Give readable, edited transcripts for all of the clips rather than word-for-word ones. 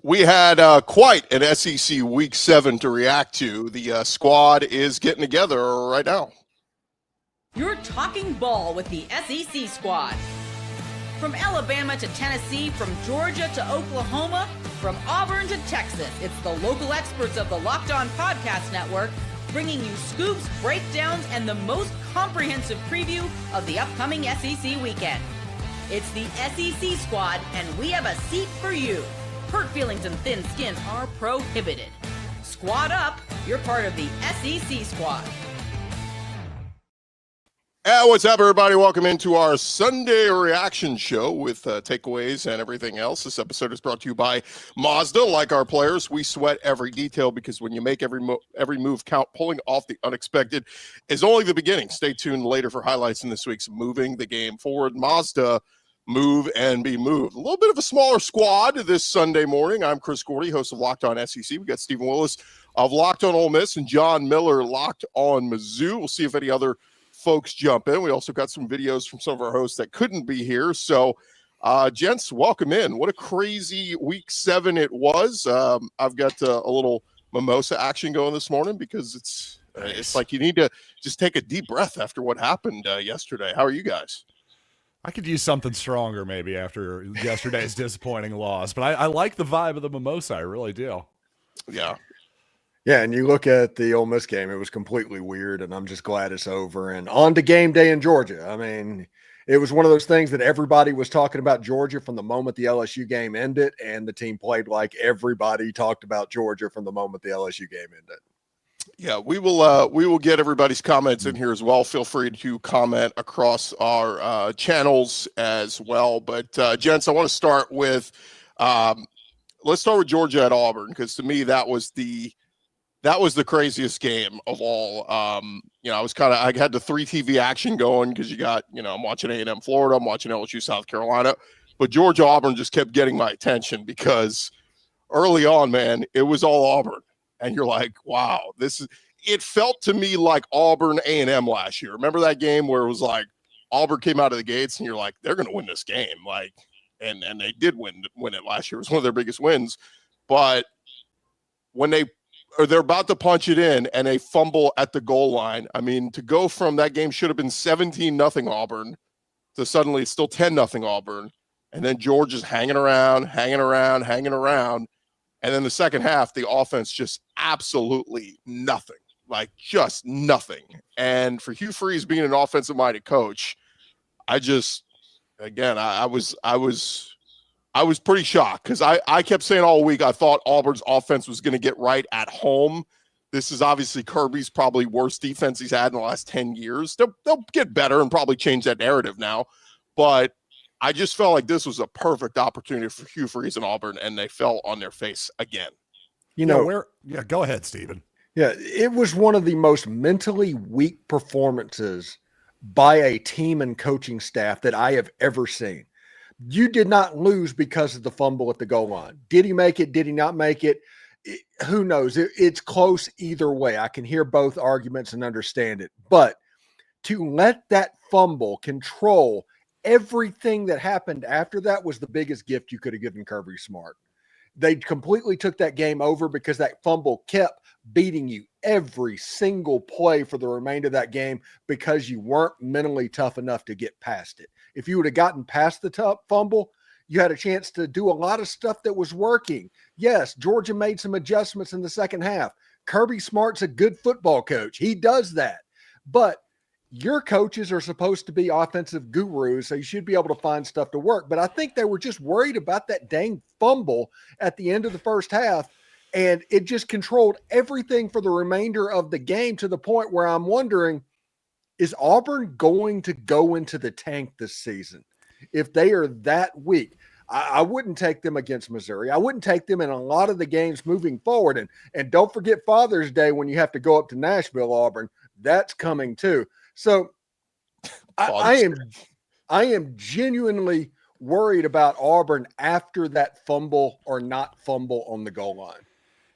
We had quite an SEC Week 7 to react to. The squad is getting together right now. You're talking ball with the SEC squad. From Alabama to Tennessee, from Georgia to Oklahoma, from Auburn to Texas, it's the local experts of the Locked On Podcast Network bringing you scoops, breakdowns, and the most comprehensive preview of the upcoming SEC weekend. It's the SEC squad, and we have a seat for you. Hurt feelings and thin skin are prohibited. Squad up, you're part of the SEC squad. What's up, everybody? Welcome into our Sunday reaction show with takeaways and everything else. This episode is brought to you by Mazda. Like our players, we sweat every detail because when you make every move count, pulling off the unexpected is only the beginning. Stay tuned later for highlights in this week's Moving the Game Forward. Mazda, move and be moved. A little bit of a smaller squad this Sunday morning. I'm Chris Gordy, host of Locked On SEC. We got Stephen Willis of Locked On Ole Miss and John Miller, Locked On Mizzou. We'll see if any other folks jump in. We also got some videos from some of our hosts that couldn't be here. So, gents, welcome in. What a crazy Week 7 it was. I've got a little mimosa action going this morning because it's like you need to just take a deep breath after what happened yesterday. How are you guys? I could use something stronger maybe after yesterday's disappointing loss, but I like the vibe of the mimosa. I really do. Yeah. Yeah, and you look at the Ole Miss game, it was completely weird, and I'm just glad it's over. And on to game day in Georgia. I mean, it was one of those things that everybody was talking about Georgia from the moment the LSU game ended, and the team played like everybody talked about Georgia from the moment the LSU game ended. Yeah, we will get everybody's comments in here as well. Feel free to comment across our channels as well. But gents, I want to start with let's start with Georgia at Auburn, because to me that was the craziest game of all. I had the 3 TV action going because you got, I'm watching A&M Florida, I'm watching LSU South Carolina, but Georgia Auburn just kept getting my attention because early on, man, it was all Auburn. And you're like, wow, it felt to me like Auburn A&M last year. Remember that game where it was like Auburn came out of the gates and you're like, they're going to win this game. Like, and they did win it last year. It was one of their biggest wins. But when they're about to punch it in and they fumble at the goal line, I mean, to go from that game should have been 17-0 Auburn to suddenly it's still 10-0 Auburn. And then Georgia's hanging around. And then the second half, the offense just absolutely nothing, like just nothing. And for Hugh Freeze being an offensive-minded coach, I was pretty shocked because I kept saying all week I thought Auburn's offense was going to get right at home. This is obviously Kirby's probably worst defense he's had in the last 10 years. They'll get better and probably change that narrative now. But I just felt like this was a perfect opportunity for Hugh Freeze and Auburn, and they fell on their face again. Go ahead, Stephen. Yeah, it was one of the most mentally weak performances by a team and coaching staff that I have ever seen. You did not lose because of the fumble at the goal line. Did he make it? Did he not make it? Who knows? It's close either way. I can hear both arguments and understand it. But to let that fumble control everything that happened after that was the biggest gift you could have given Kirby Smart. They completely took that game over because that fumble kept beating you every single play for the remainder of that game because you weren't mentally tough enough to get past it. If you would have gotten past the tough fumble, you had a chance to do a lot of stuff that was working. Yes, Georgia made some adjustments in the second half. Kirby Smart's a good football coach. He does that. But your coaches are supposed to be offensive gurus, so you should be able to find stuff to work. But I think they were just worried about that dang fumble at the end of the first half, and it just controlled everything for the remainder of the game to the point where I'm wondering, is Auburn going to go into the tank this season? If they are that weak, I wouldn't take them against Missouri. I wouldn't take them in a lot of the games moving forward. And don't forget Father's Day when you have to go up to Nashville, Auburn. That's coming too. So I am genuinely worried about Auburn after that fumble or not fumble on the goal line.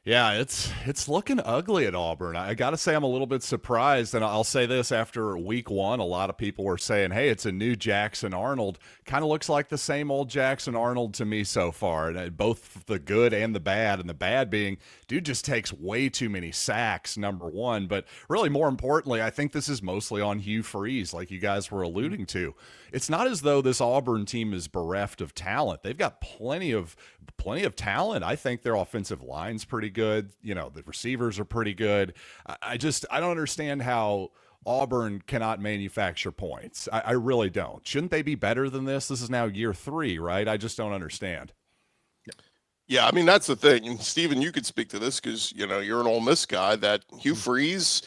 Yeah, it's looking ugly at Auburn. I got to say I'm a little bit surprised, and I'll say this after week one, a lot of people were saying, hey, it's a new Jackson Arnold. Kind of looks like the same old Jackson Arnold to me so far, and both the good and the bad being, dude just takes way too many sacks, number one, but really more importantly, I think this is mostly on Hugh Freeze, like you guys were alluding to. It's not as though this Auburn team is bereft of talent. They've got plenty of talent. I think their offensive line's pretty good. You know, the receivers are pretty good. I don't understand how Auburn cannot manufacture points. I really don't. Shouldn't they be better than this? This is now year 3, right? I just don't understand. Yeah, I mean, that's the thing. And Steven, you could speak to this because, you know, you're an Ole Miss guy, that Hugh Freeze,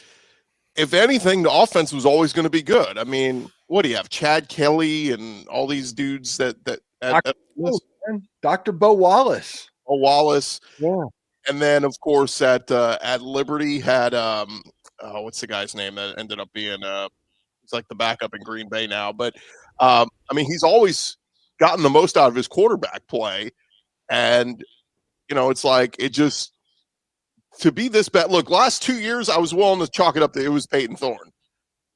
if anything, the offense was always going to be good. I mean, what do you have? Chad Kelly and all these dudes Dr. Bo Wallace. Yeah. And then, of course, at Liberty had what's the guy's name that ended up being he's like the backup in Green Bay now. But I mean, he's always gotten the most out of his quarterback play, and you know, it's like it just to be this bad. Look, last 2 years, I was willing to chalk it up to it was Peyton Thorne,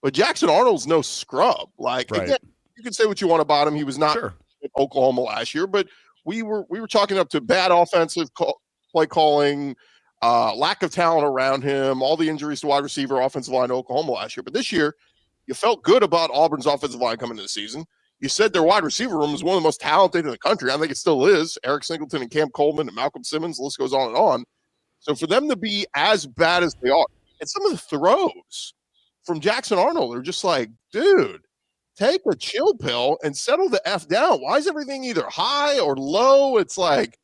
but Jackson Arnold's no scrub. Like right. Again, you can say what you want about him. He was not Sure. at Oklahoma last year, but we were chalking up to bad offensive play calling, lack of talent around him, all the injuries to wide receiver, offensive line to Oklahoma last year. But this year, you felt good about Auburn's offensive line coming into the season. You said their wide receiver room is one of the most talented in the country. I think it still is. Eric Singleton and Cam Coleman and Malcolm Simmons, the list goes on and on. So for them to be as bad as they are, and some of the throws from Jackson Arnold are just like, dude, take a chill pill and settle the F down. Why is everything either high or low? It's like,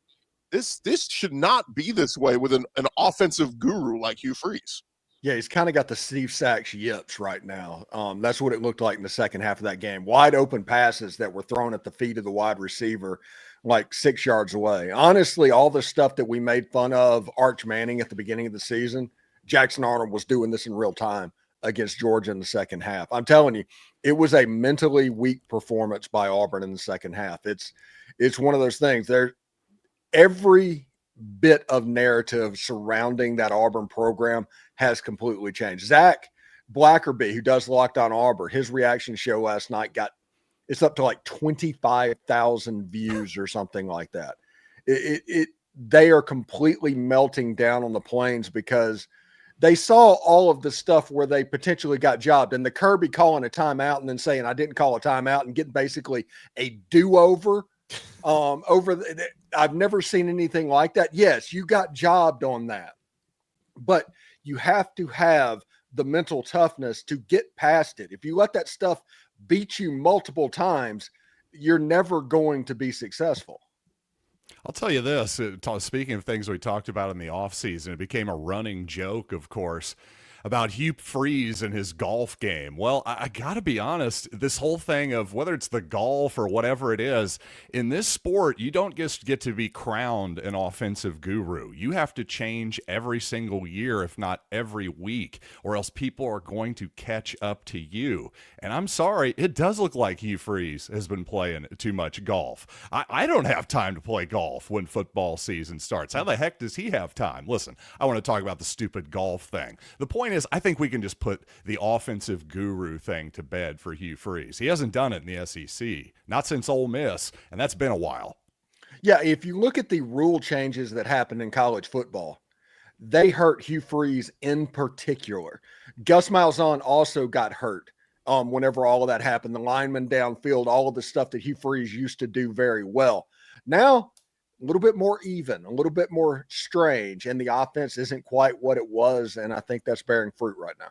this should not be this way with an offensive guru like Hugh Freeze. Yeah, he's kind of got the Steve Sachs yips right now. That's what it looked like in the second half of that game. Wide open passes that were thrown at the feet of the wide receiver like 6 yards away. Honestly, all the stuff that we made fun of Arch Manning at the beginning of the season, Jackson Arnold was doing this in real time against Georgia in the second half. I'm telling you, it was a mentally weak performance by Auburn in the second half. It's one of those things. Every bit of narrative surrounding that Auburn program has completely changed. Zach Blackerby, who does Locked On Auburn, his reaction show last night it's up to like 25,000 views or something like that. They are completely melting down on the plains because they saw all of the stuff where they potentially got jobbed, and the Kirby calling a timeout and then saying, I didn't call a timeout, and getting basically a do-over I've never seen anything like that. Yes, you got jobbed on that, but you have to have the mental toughness to get past it. If you let that stuff beat you multiple times, you're never going to be successful. I'll tell you this, speaking of things we talked about in the offseason, it became a running joke, of course, about Hugh Freeze and his golf game. Well, I got to be honest, this whole thing of whether it's the golf or whatever it is, in this sport, you don't just get to be crowned an offensive guru. You have to change every single year, if not every week, or else people are going to catch up to you. And I'm sorry, it does look like Hugh Freeze has been playing too much golf. I don't have time to play golf when football season starts. How the heck does he have time? Listen, I want to talk about the stupid golf thing. The point is, I think we can just put the offensive guru thing to bed for Hugh Freeze. He hasn't done it in the SEC, not since Ole Miss, and that's been a while. Yeah, if you look at the rule changes that happened in college football, they hurt Hugh Freeze in particular. Gus Malzahn also got hurt whenever all of that happened. The linemen downfield, all of the stuff that Hugh Freeze used to do very well. Now, a little bit more even, a little bit more strange, and the offense isn't quite what it was, and I think that's bearing fruit right now.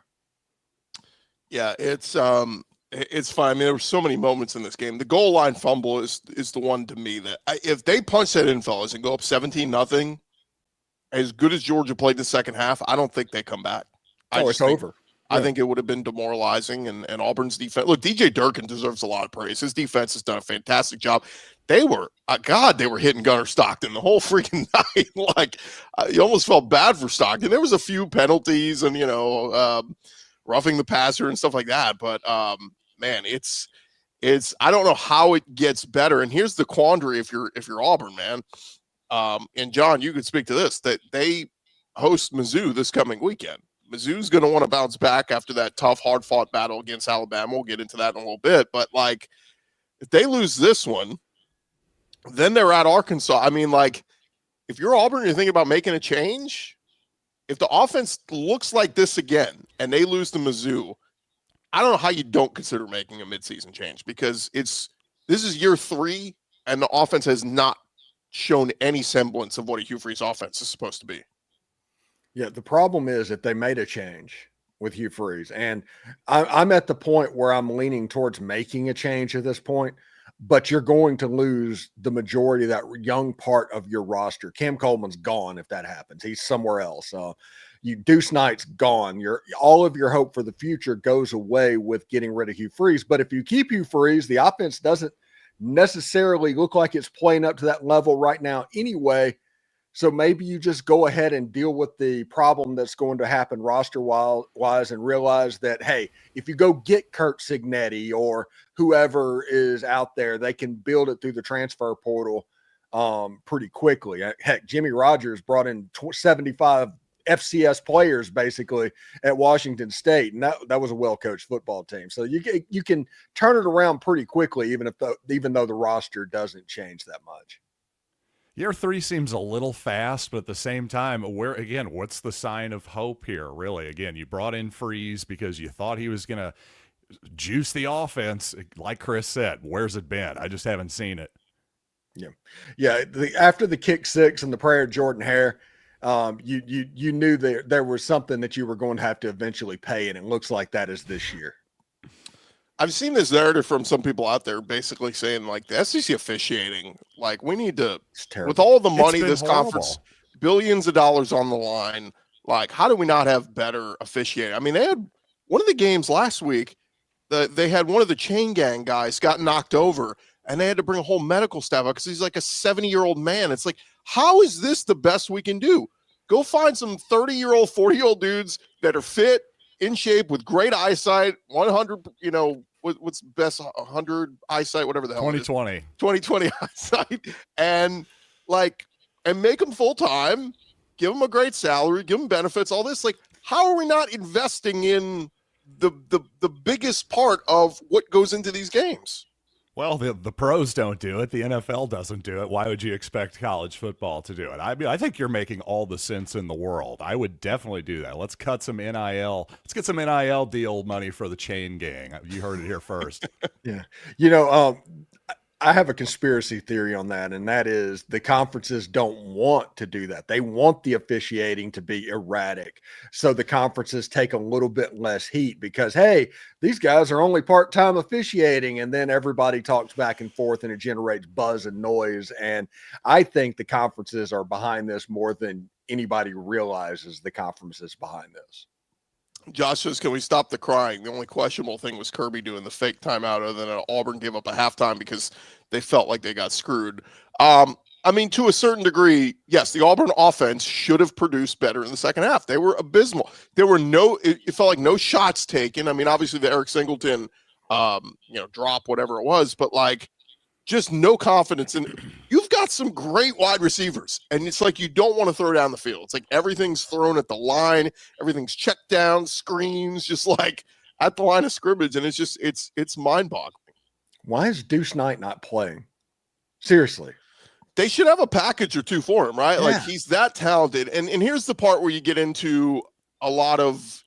Yeah, it's fine. I mean, there were so many moments in this game. The goal line fumble is the one to me that if they punch that in, fellas, and go up 17-0, as good as Georgia played the second half, I don't think they come back. It's over. I think it would have been demoralizing, and Auburn's defense. Look, DJ Durkin deserves a lot of praise. His defense has done a fantastic job. They were, they were hitting Gunnar Stockton the whole freaking night. Like, you almost felt bad for Stockton. There was a few penalties and, roughing the passer and stuff like that. But, man, it's I don't know how it gets better. And here's the quandary if you're Auburn, man. And John, you could speak to this, that they host Mizzou this coming weekend. Mizzou's going to want to bounce back after that tough, hard-fought battle against Alabama. We'll get into that in a little bit. But, like, if they lose this one, then they're at Arkansas. I mean, like, if you're Auburn, you're thinking about making a change. If the offense looks like this again and they lose to Mizzou, I don't know how you don't consider making a midseason change, because this is year 3 and the offense has not shown any semblance of what a Hugh Freeze offense is supposed to be. Yeah, the problem is that they made a change with Hugh Freeze, and I'm at the point where I'm leaning towards making a change at this point, but you're going to lose the majority of that young part of your roster. Cam Coleman's gone if that happens. He's somewhere else. Deuce Knight's gone. All of your hope for the future goes away with getting rid of Hugh Freeze. But if you keep Hugh Freeze, the offense doesn't necessarily look like it's playing up to that level right now anyway. So maybe you just go ahead and deal with the problem that's going to happen roster-wise and realize that, hey, if you go get Kurt Signetti or whoever is out there, they can build it through the transfer portal pretty quickly. Heck, Jimmy Rogers brought in 75 FCS players basically at Washington State, and that was a well-coached football team. So you can turn it around pretty quickly, even though the roster doesn't change that much. Year 3 seems a little fast, but at the same time, what's the sign of hope here, really? Again, you brought in Freeze because you thought he was going to juice the offense. Like Chris said, where's it been? I just haven't seen it. Yeah. After the kick 6 and the prayer of Jordan Hare, you knew there was something that you were going to have to eventually pay, and it looks like that is this year. I've seen this narrative from some people out there basically saying, like, the SEC officiating, like, we need to, with all the money this conference, billions of dollars on the line, like, how do we not have better officiating? I mean, they had one of the games last week, they had one of the chain gang guys got knocked over, and they had to bring a whole medical staff out because he's like a 70-year-old man. It's like, how is this the best we can do? Go find some 30-year-old, 40-year-old dudes that are fit, in shape, with great eyesight, 100, what's best, 100 eyesight, whatever the hell 2020 eyesight, and make them full-time, give them a great salary, give them benefits, all this. Like, how are we not investing in the biggest part of what goes into these games? Well, the pros don't do it. The NFL doesn't do it. Why would you expect college football to do it? I mean, I think you're making all the sense in the world. I would definitely do that. Let's cut some NIL. Let's get some NIL deal money for the chain gang. You heard it here first. Yeah. I have a conspiracy theory on that, and that is the conferences don't want to do that. They want the officiating to be erratic, so the conferences take a little bit less heat because, hey, these guys are only part-time officiating, and then everybody talks back and forth, and it generates buzz and noise. And I think the conferences are behind this more than anybody realizes. The conferences behind this. Josh says, can we stop the crying? The only questionable thing was Kirby doing the fake timeout, other than Auburn gave up a halftime because they felt like they got screwed. I mean, to a certain degree, yes, the Auburn offense should have produced better in the second half. They were abysmal. There were it felt like no shots taken. I mean, obviously the Eric Singleton, drop, whatever it was, but like, just no confidence. And you've got some great wide receivers, and it's like you don't want to throw down the field. It's like everything's thrown at the line, everything's checked down, screens, just like at the line of scrimmage, and it's just it's mind-boggling. Why is Deuce Knight not playing? Seriously. They should have a package or two for him, right? Yeah. Like, he's that talented. And here's the part where you get into a lot of,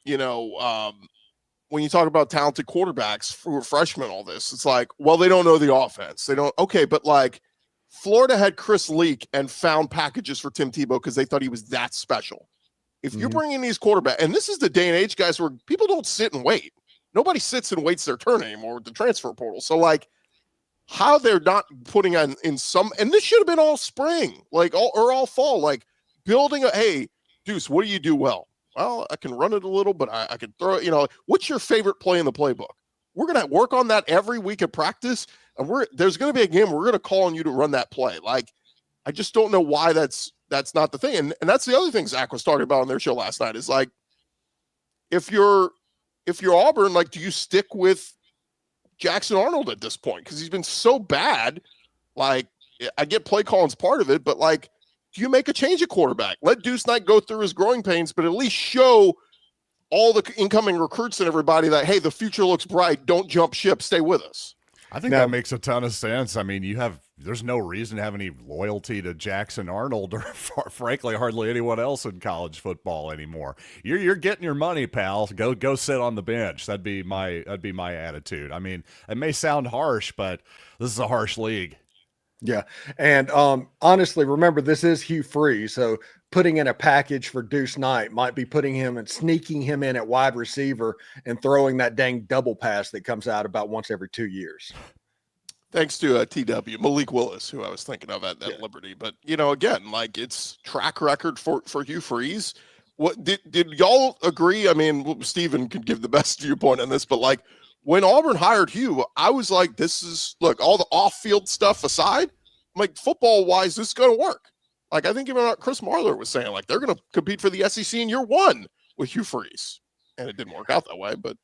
when you talk about talented quarterbacks for freshmen, all this, it's like, well, they don't know the offense. They don't. Okay, but like Florida had Chris Leak and found packages for Tim Tebow because they thought he was that special. If you're bringing these quarterbacks, and this is the day and age, guys, where people don't sit and wait. Nobody sits and waits their turn anymore with the transfer portal. So like, how they're not putting on in some, and this should have been all spring, like all fall, like building hey, Deuce, what do you do well? Well, I can run it a little, but I can throw it. What's your favorite play in the playbook? We're going to work on that every week of practice, and there's going to be a game where we're going to call on you to run that play. Like, I just don't know why that's not the thing. And that's the other thing Zach was talking about on their show last night is like, if you're Auburn, like, do you stick with Jackson Arnold at this point? Because he's been so bad. Like, I get play calling's part of it, but like, do you make a change at quarterback? Let Deuce Knight go through his growing pains, but at least show all the incoming recruits and everybody that, hey, the future looks bright. Don't jump ship. Stay with us. I think that makes a ton of sense. I mean, there's no reason to have any loyalty to Jackson Arnold or frankly, hardly anyone else in college football anymore. You're getting your money, pal. Go sit on the bench. That'd be my attitude. I mean, it may sound harsh, but this is a harsh league. Yeah. And honestly, remember, this is Hugh Freeze. So putting in a package for Deuce Knight might be putting him and sneaking him in at wide receiver and throwing that dang double pass that comes out about once every 2 years. Thanks to TW, Malik Willis, who I was thinking of at Liberty. But, again, like, it's track record for Hugh Freeze. What did y'all agree? I mean, Steven could give the best viewpoint on this, but, like, when Auburn hired Hugh, I was like, look, all the off-field stuff aside, I'm like, football-wise, this is going to work. Like, I think even Chris Marler was saying, like, they're going to compete for the SEC in year one with Hugh Freeze. And it didn't work out that way, but.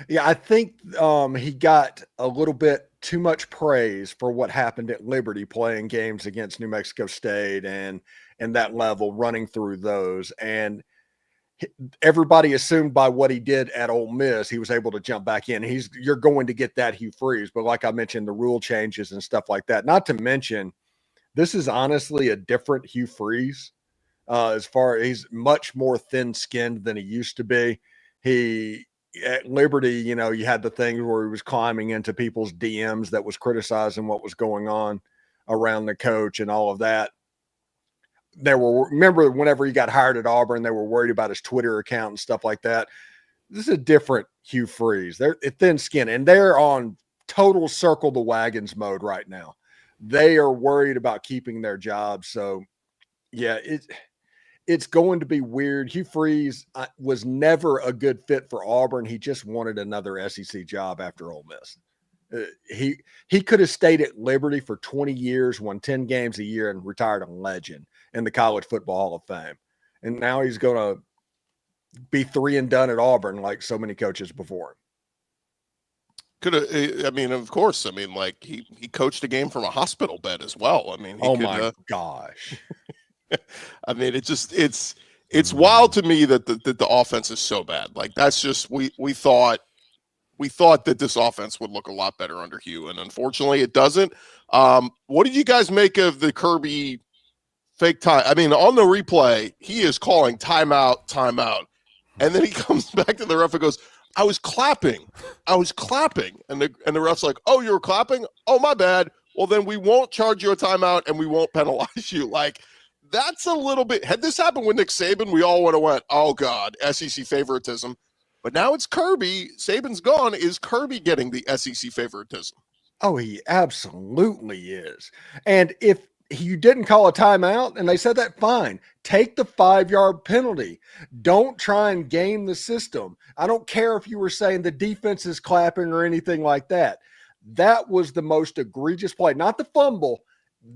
Yeah, I think he got a little bit too much praise for what happened at Liberty, playing games against New Mexico State and that level, running through those. And everybody assumed by what he did at Ole Miss, he was able to jump back in. You're going to get that Hugh Freeze. But like I mentioned, the rule changes and stuff like that. Not to mention, this is honestly a different Hugh Freeze. As far as he's much more thin-skinned than he used to be. At Liberty, you had the things where he was climbing into people's DMs that was criticizing what was going on around the coach and all of that. Remember whenever he got hired at Auburn, they were worried about his Twitter account and stuff like that. This is a different Hugh Freeze. They're thin skin, and they're on total circle the wagons mode right now. They are worried about keeping their jobs. So, yeah, it's going to be weird. Hugh Freeze was never a good fit for Auburn. He just wanted another SEC job after Ole Miss. He could have stayed at Liberty for 20 years, won 10 games a year, and retired a legend in the College Football Hall of Fame. And now he's going to be 3 and done at Auburn like so many coaches before him. Could have, I mean, of course. I mean, like he coached a game from a hospital bed as well. I mean, my gosh. I mean, it's wild to me that the offense is so bad. Like, that's just, we thought that this offense would look a lot better under Hugh, and unfortunately it doesn't. What did you guys make of the Kirby fake time? I mean, on the replay, he is calling timeout. And then he comes back to the ref and goes, I was clapping. And the ref's like, oh, you were clapping? Oh, my bad. Well, then we won't charge you a timeout and we won't penalize you. Like, that's a little bit. Had this happened with Nick Saban, we all would have went, oh, God, SEC favoritism. But now it's Kirby. Saban's gone. Is Kirby getting the SEC favoritism? Oh, he absolutely is. And if you didn't call a timeout and they said that, fine. Take the 5-yard penalty. Don't try and game the system. I don't care if you were saying the defense is clapping or anything like that. That was the most egregious play. Not the fumble.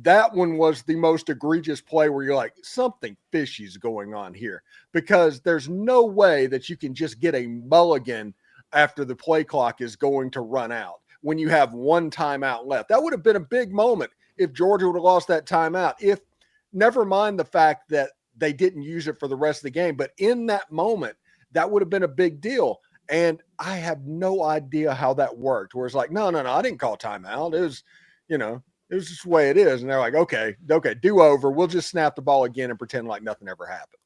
That one was the most egregious play where you're like, something fishy is going on here, because there's no way that you can just get a mulligan after the play clock is going to run out when you have one timeout left. That would have been a big moment if Georgia would have lost that timeout. If, never mind the fact that they didn't use it for the rest of the game, but in that moment, that would have been a big deal. And I have no idea how that worked, where it's like, no, I didn't call timeout. It was, it was just the way it is. And they're like, okay, do over. We'll just snap the ball again and pretend like nothing ever happened.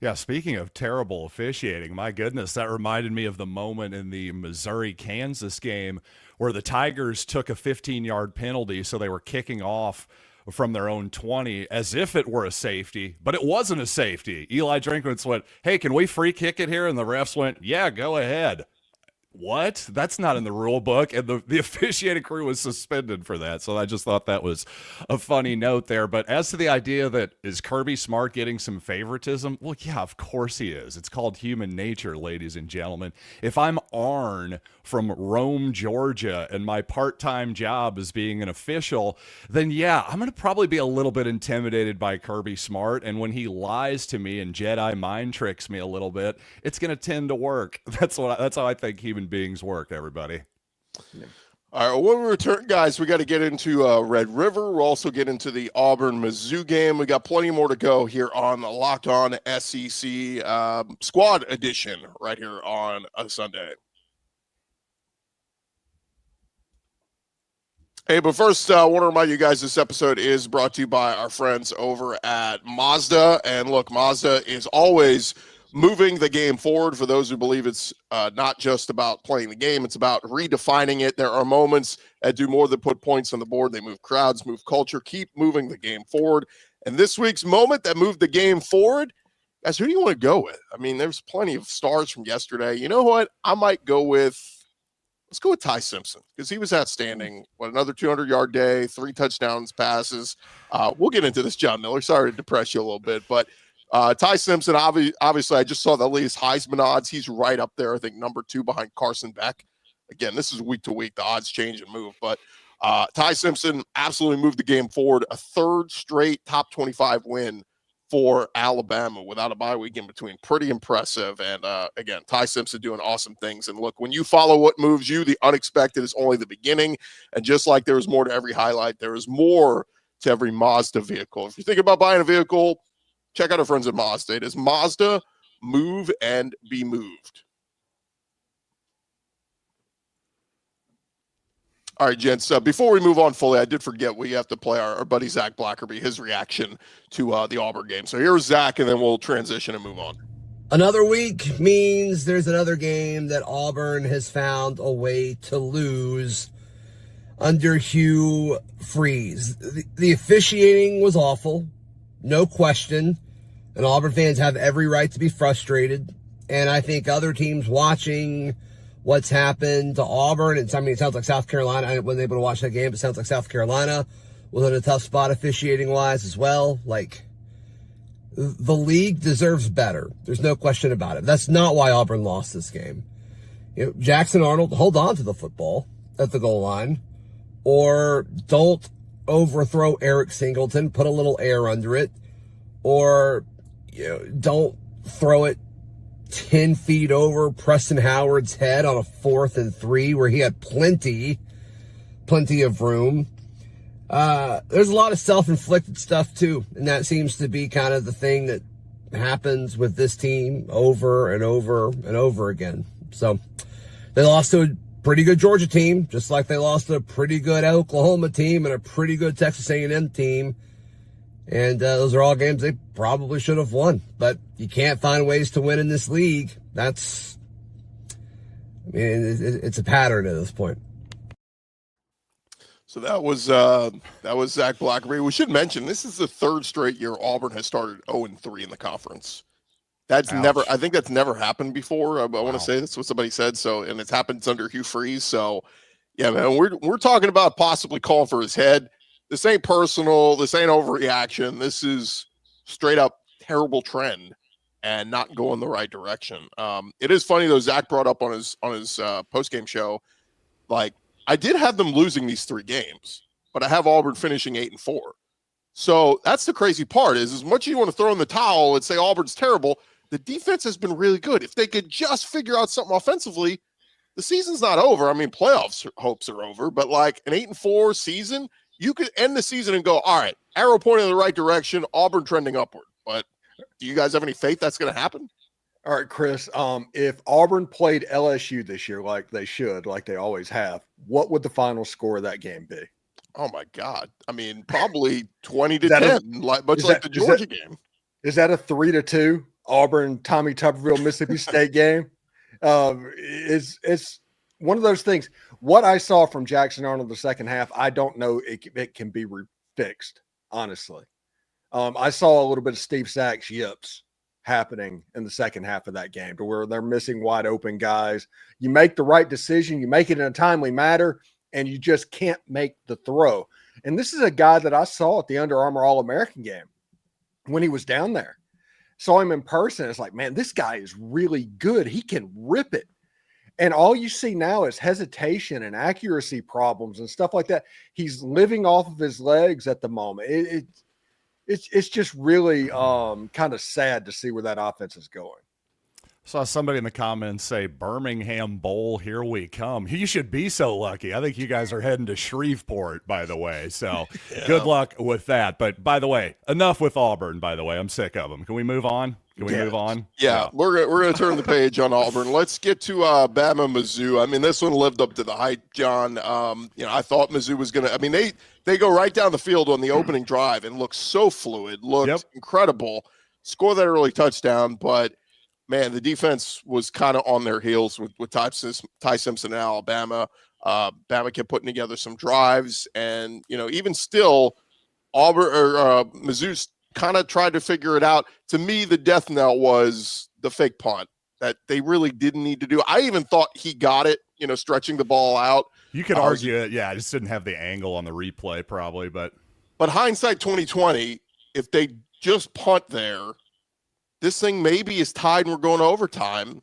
Yeah, speaking of terrible officiating, my goodness, that reminded me of the moment in the Missouri-Kansas game where the Tigers took a 15-yard penalty, so they were kicking off from their own 20 as if it were a safety, but it wasn't a safety. Eli Drinkwitz went, hey, can we free kick it here? And the refs went, yeah, go ahead. What? That's not in the rule book. And the officiating crew was suspended for that. So I just thought that was a funny note there. But as to the idea that is Kirby Smart getting some favoritism? Well, yeah, of course he is. It's called human nature, ladies and gentlemen. If I'm Arn from Rome, Georgia, and my part-time job is being an official, then yeah, I'm going to probably be a little bit intimidated by Kirby Smart. And when he lies to me and Jedi mind tricks me a little bit, it's going to tend to work. That's how I think human beings work, everybody. All right, when we return, guys, we got to get into Red River. We'll also get into the Auburn Mizzou game. We got plenty more to go here on the Locked On SEC Squad Edition right here on a Sunday. Hey, but first, I want to remind you guys this episode is brought to you by our friends over at Mazda. And look, Mazda is always moving the game forward. For those who believe it's not just about playing the game, it's about redefining it. There are moments that do more than put points on the board. They move crowds, move culture, keep moving the game forward. And this week's moment that moved the game forward, guys, who do you want to go with? I mean, there's plenty of stars from yesterday. You know what? I might go with, let's go with Ty Simpson, because he was outstanding. What, another 200-yard day, 3 touchdowns, passes. We'll get into this, John Miller. Sorry to depress you a little bit, but Ty Simpson, obviously, I just saw the latest Heisman odds. He's right up there, I think, number 2 behind Carson Beck. Again, this is week to week. The odds change and move. But Ty Simpson absolutely moved the game forward. A 3rd straight top 25 win for Alabama without a bye week in between. Pretty impressive. And, again, Ty Simpson doing awesome things. And, look, when you follow what moves you, the unexpected is only the beginning. And just like there is more to every highlight, there is more to every Mazda vehicle. If you're thinking about buying a vehicle, check out our friends at Mazda. It is Mazda, move and be moved. All right, gents, before we move on fully, I did forget we have to play our buddy Zach Blackerby, his reaction to the Auburn game. So here's Zach, and then we'll transition and move on. Another week means there's another game that Auburn has found a way to lose under Hugh Freeze. The officiating was awful. No question. And Auburn fans have every right to be frustrated. And I think other teams watching what's happened to Auburn, and I mean, it sounds like South Carolina, I wasn't able to watch that game, but it sounds like South Carolina was in a tough spot officiating-wise as well. Like, the league deserves better. There's no question about it. That's not why Auburn lost this game. You know, Jackson Arnold, hold on to the football at the goal line, or don't overthrow Eric Singleton, put a little air under it, or don't throw it 10 feet over Preston Howard's head on a 4th and 3 where he had plenty of room. There's a lot of self-inflicted stuff too, and that seems to be kind of the thing that happens with this team over and over and over again. So they lost to a pretty good Georgia team, just like they lost to a pretty good Oklahoma team and a pretty good Texas A&M team. And those are all games they probably should have won. But you can't find ways to win in this league. It's a pattern at this point. So that was Zach Blackerby. We should mention this is the 3rd straight year Auburn has started 0-3 in the conference. I think that's never happened before. I want to say that's what somebody said. So, and it's happened under Hugh Freeze. So, yeah, man, we're talking about possibly calling for his head. This ain't personal. This ain't overreaction. This is straight up terrible trend and not going the right direction. It is funny though. Zach brought up on his post game show, like, I did have them losing these 3 games, but I have Auburn finishing 8-4. So that's the crazy part is as much as you want to throw in the towel and say Auburn's terrible, the defense has been really good. If they could just figure out something offensively, the season's not over. I mean, playoffs hopes are over, but like an 8-4 season, you could end the season and go, all right, arrow pointing in the right direction, Auburn trending upward. But do you guys have any faith that's going to happen? All right, Chris, if Auburn played LSU this year like they should, like they always have, what would the final score of that game be? Oh, my God. I mean, probably 20-10, much like the Georgia game. Is that a 3-2 Auburn, Tommy Tuberville, Mississippi State game? It's one of those things. What I saw from Jackson Arnold the second half, I don't know it can be fixed, honestly. I saw a little bit of Steve Sachs yips happening in the second half of that game to where they're missing wide open guys. You make the right decision, you make it in a timely manner, and you just can't make the throw. And this is a guy that I saw at the Under Armour All-American game when he was down there. Saw him in person. It's like, man, this guy is really good. He can rip it. And all you see now is hesitation and accuracy problems and stuff like that. He's living off of his legs at the moment. It's just really kind of sad to see where that offense is going. Saw somebody in the comments say, Birmingham Bowl, here we come. You should be so lucky. I think you guys are heading to Shreveport, by the way. So good luck with that. But by the way, enough with Auburn, by the way. I'm sick of them. Can we move on? Can we move on? Yeah, we're gonna turn the page on Auburn. Let's get to Bama Mizzou. I mean, this one lived up to the hype, John. I thought Mizzou was gonna. I mean, they go right down the field on the opening drive and look so fluid, looked incredible. Score that early touchdown, but man, the defense was kind of on their heels with Ty Simpson in Alabama. Bama kept putting together some drives, and even still, Auburn or Mizzou kind of tried to figure it out. To me, the death knell was the fake punt that they really didn't need to do. I even thought he got it, stretching the ball out. You could argue it. Yeah, I just didn't have the angle on the replay probably, but hindsight 2020, if they just punt there, this thing maybe is tied and we're going to overtime,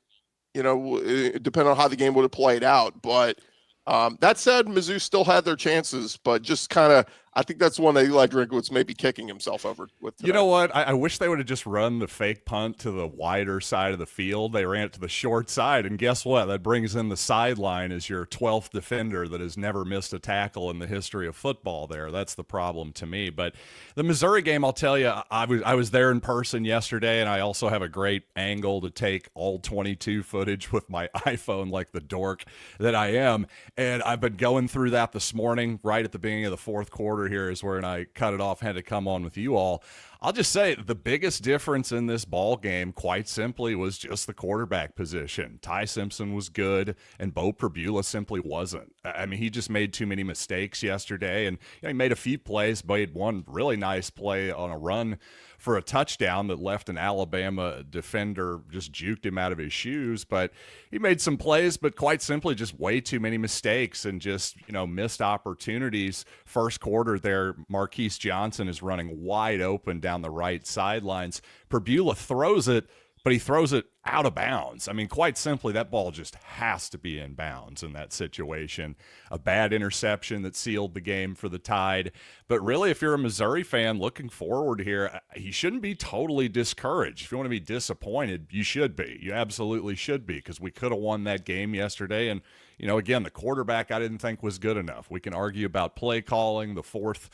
depending on how the game would have played out. But that said, Mizzou still had their chances, but just kind of, I think that's one that Eli Drinkowitz may be kicking himself over with today. You know what? I wish they would have just run the fake punt to the wider side of the field. They ran it to the short side, and guess what? That brings in the sideline as your 12th defender that has never missed a tackle in the history of football there. That's the problem to me. But the Missouri game, I'll tell you, I was there in person yesterday, and I also have a great angle to take all 22 footage with my iPhone like the dork that I am. And I've been going through that this morning, right at the beginning of the fourth quarter here is where I cut it off, had to come on with you all. I'll just say the biggest difference in this ball game, quite simply, was just the quarterback position. Ty Simpson was good, and Bo Perbula simply wasn't. I mean, he just made too many mistakes yesterday, and he made a few plays, but he had one really nice play on a run for a touchdown that left an Alabama defender, just juked him out of his shoes. But he made some plays, but quite simply just way too many mistakes and just, missed opportunities. First quarter there, Marquise Johnson is running wide open down the right sidelines. Perbula throws it, but he throws it out of bounds. I mean, quite simply, that ball just has to be in bounds in that situation. A bad interception that sealed the game for the Tide. But really, if you're a Missouri fan looking forward here, you shouldn't be totally discouraged. If you want to be disappointed, you should be. You absolutely should be, because we could have won that game yesterday. And, again, the quarterback I didn't think was good enough. We can argue about play calling, the fourth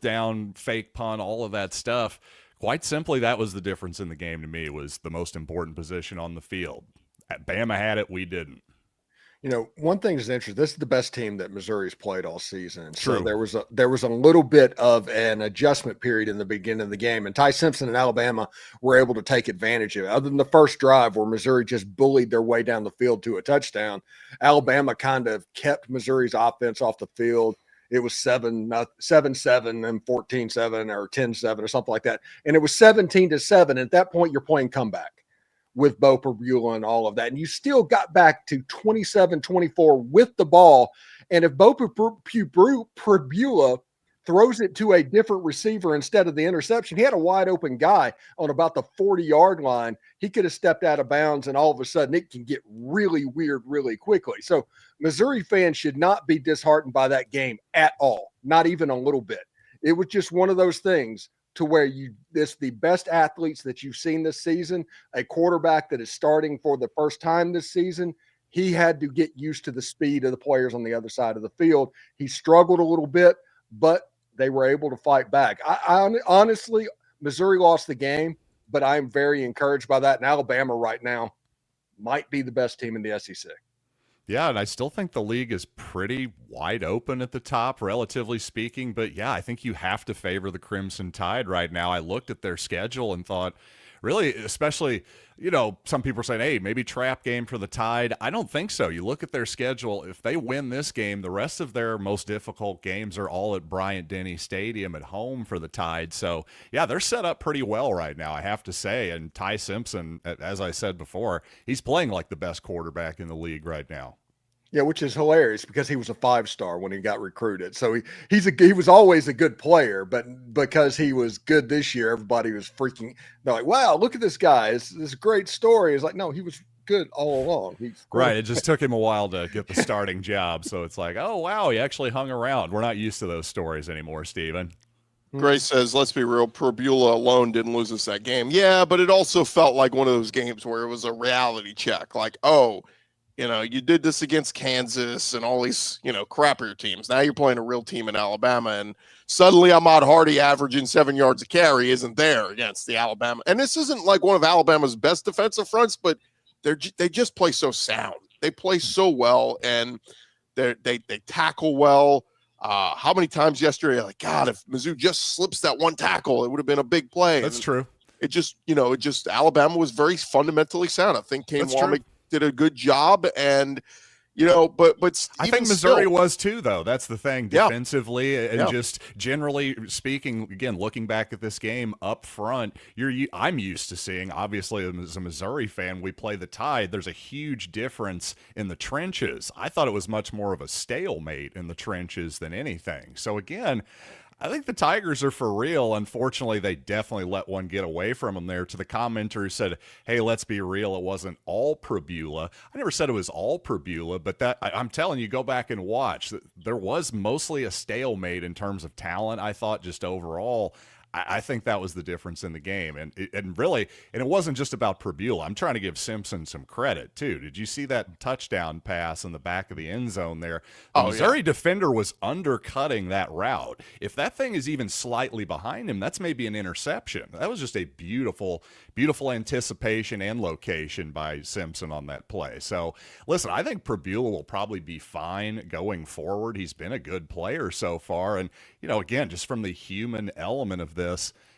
down, fake punt, all of that stuff. Quite simply, that was the difference in the game to me, was the most important position on the field. Bama had it, we didn't. One thing is interesting. This is the best team that Missouri's played all season. True. So there was a little bit of an adjustment period in the beginning of the game, and Ty Simpson and Alabama were able to take advantage of it. Other than the first drive where Missouri just bullied their way down the field to a touchdown, Alabama kind of kept Missouri's offense off the field. It was 7-7 and 14-7 or 10-7 or something like that. And it was 17-7. At that point, you're playing comeback with Bo Perbula and all of that. And you still got back to 27-24 with the ball. And if Bo Perbula throws it to a different receiver instead of the interception, he had a wide open guy on about the 40-yard line. He could have stepped out of bounds, and all of a sudden it can get really weird really quickly. So Missouri fans should not be disheartened by that game at all, not even a little bit. It was just one of those things to where this the best athletes that you've seen this season, a quarterback that is starting for the first time this season. He had to get used to the speed of the players on the other side of the field. He struggled a little bit, but they were able to fight back. I honestly, Missouri lost the game, but I'm very encouraged by that. And Alabama right now might be the best team in the SEC. Yeah, and I still think the league is pretty wide open at the top, relatively speaking. But yeah, I think you have to favor the Crimson Tide right now. I looked at their schedule and thought, really, especially, some people are saying, hey, maybe trap game for the Tide. I don't think so. You look at their schedule. If they win this game, the rest of their most difficult games are all at Bryant-Denny Stadium at home for the Tide. So, yeah, they're set up pretty well right now, I have to say. And Ty Simpson, as I said before, he's playing like the best quarterback in the league right now. Yeah, which is hilarious because he was a 5-star when he got recruited. So he was always a good player, but because he was good this year, everybody was freaking. They're like, "Wow, look at this guy! It's a great story." It's like, no, he was good all along. He's right. It just took him a while to get the starting job. So it's like, oh wow, he actually hung around. We're not used to those stories anymore, Steven. Grace says, let's be real, Probula alone didn't lose us that game. Yeah, but it also felt like one of those games where it was a reality check. Like, oh, you did this against Kansas and all these, crappier teams. Now you're playing a real team in Alabama, and suddenly Ahmad Hardy averaging 7 yards a carry isn't there against the Alabama. And this isn't like one of Alabama's best defensive fronts, but they just play so sound. They play so well, and they tackle well. How many times yesterday, like, God, if Mizzou just slips that one tackle, it would have been a big play. That's true. It just Alabama was very fundamentally sound. I think Kane Womack did a good job, and but I think Missouri was too, though. That's the thing, defensively and just generally speaking. Again, looking back at this game up front, I'm used to seeing. Obviously, as a Missouri fan, we play the Tide. There's a huge difference in the trenches. I thought it was much more of a stalemate in the trenches than anything. So again, I think the Tigers are for real. Unfortunately, they definitely let one get away from them there. To the commenter who said, hey, let's be real, it wasn't all Probula. I never said it was all Probula, but I'm telling you, go back and watch. There was mostly a stalemate in terms of talent, I thought, just overall. I think that was the difference in the game. And it wasn't just about Probula. I'm trying to give Simpson some credit, too. Did you see that touchdown pass in the back of the end zone there? The Missouri defender was undercutting that route. If that thing is even slightly behind him, that's maybe an interception. That was just a beautiful, beautiful anticipation and location by Simpson on that play. So, listen, I think Probula will probably be fine going forward. He's been a good player so far. And, again, just from the human element of this,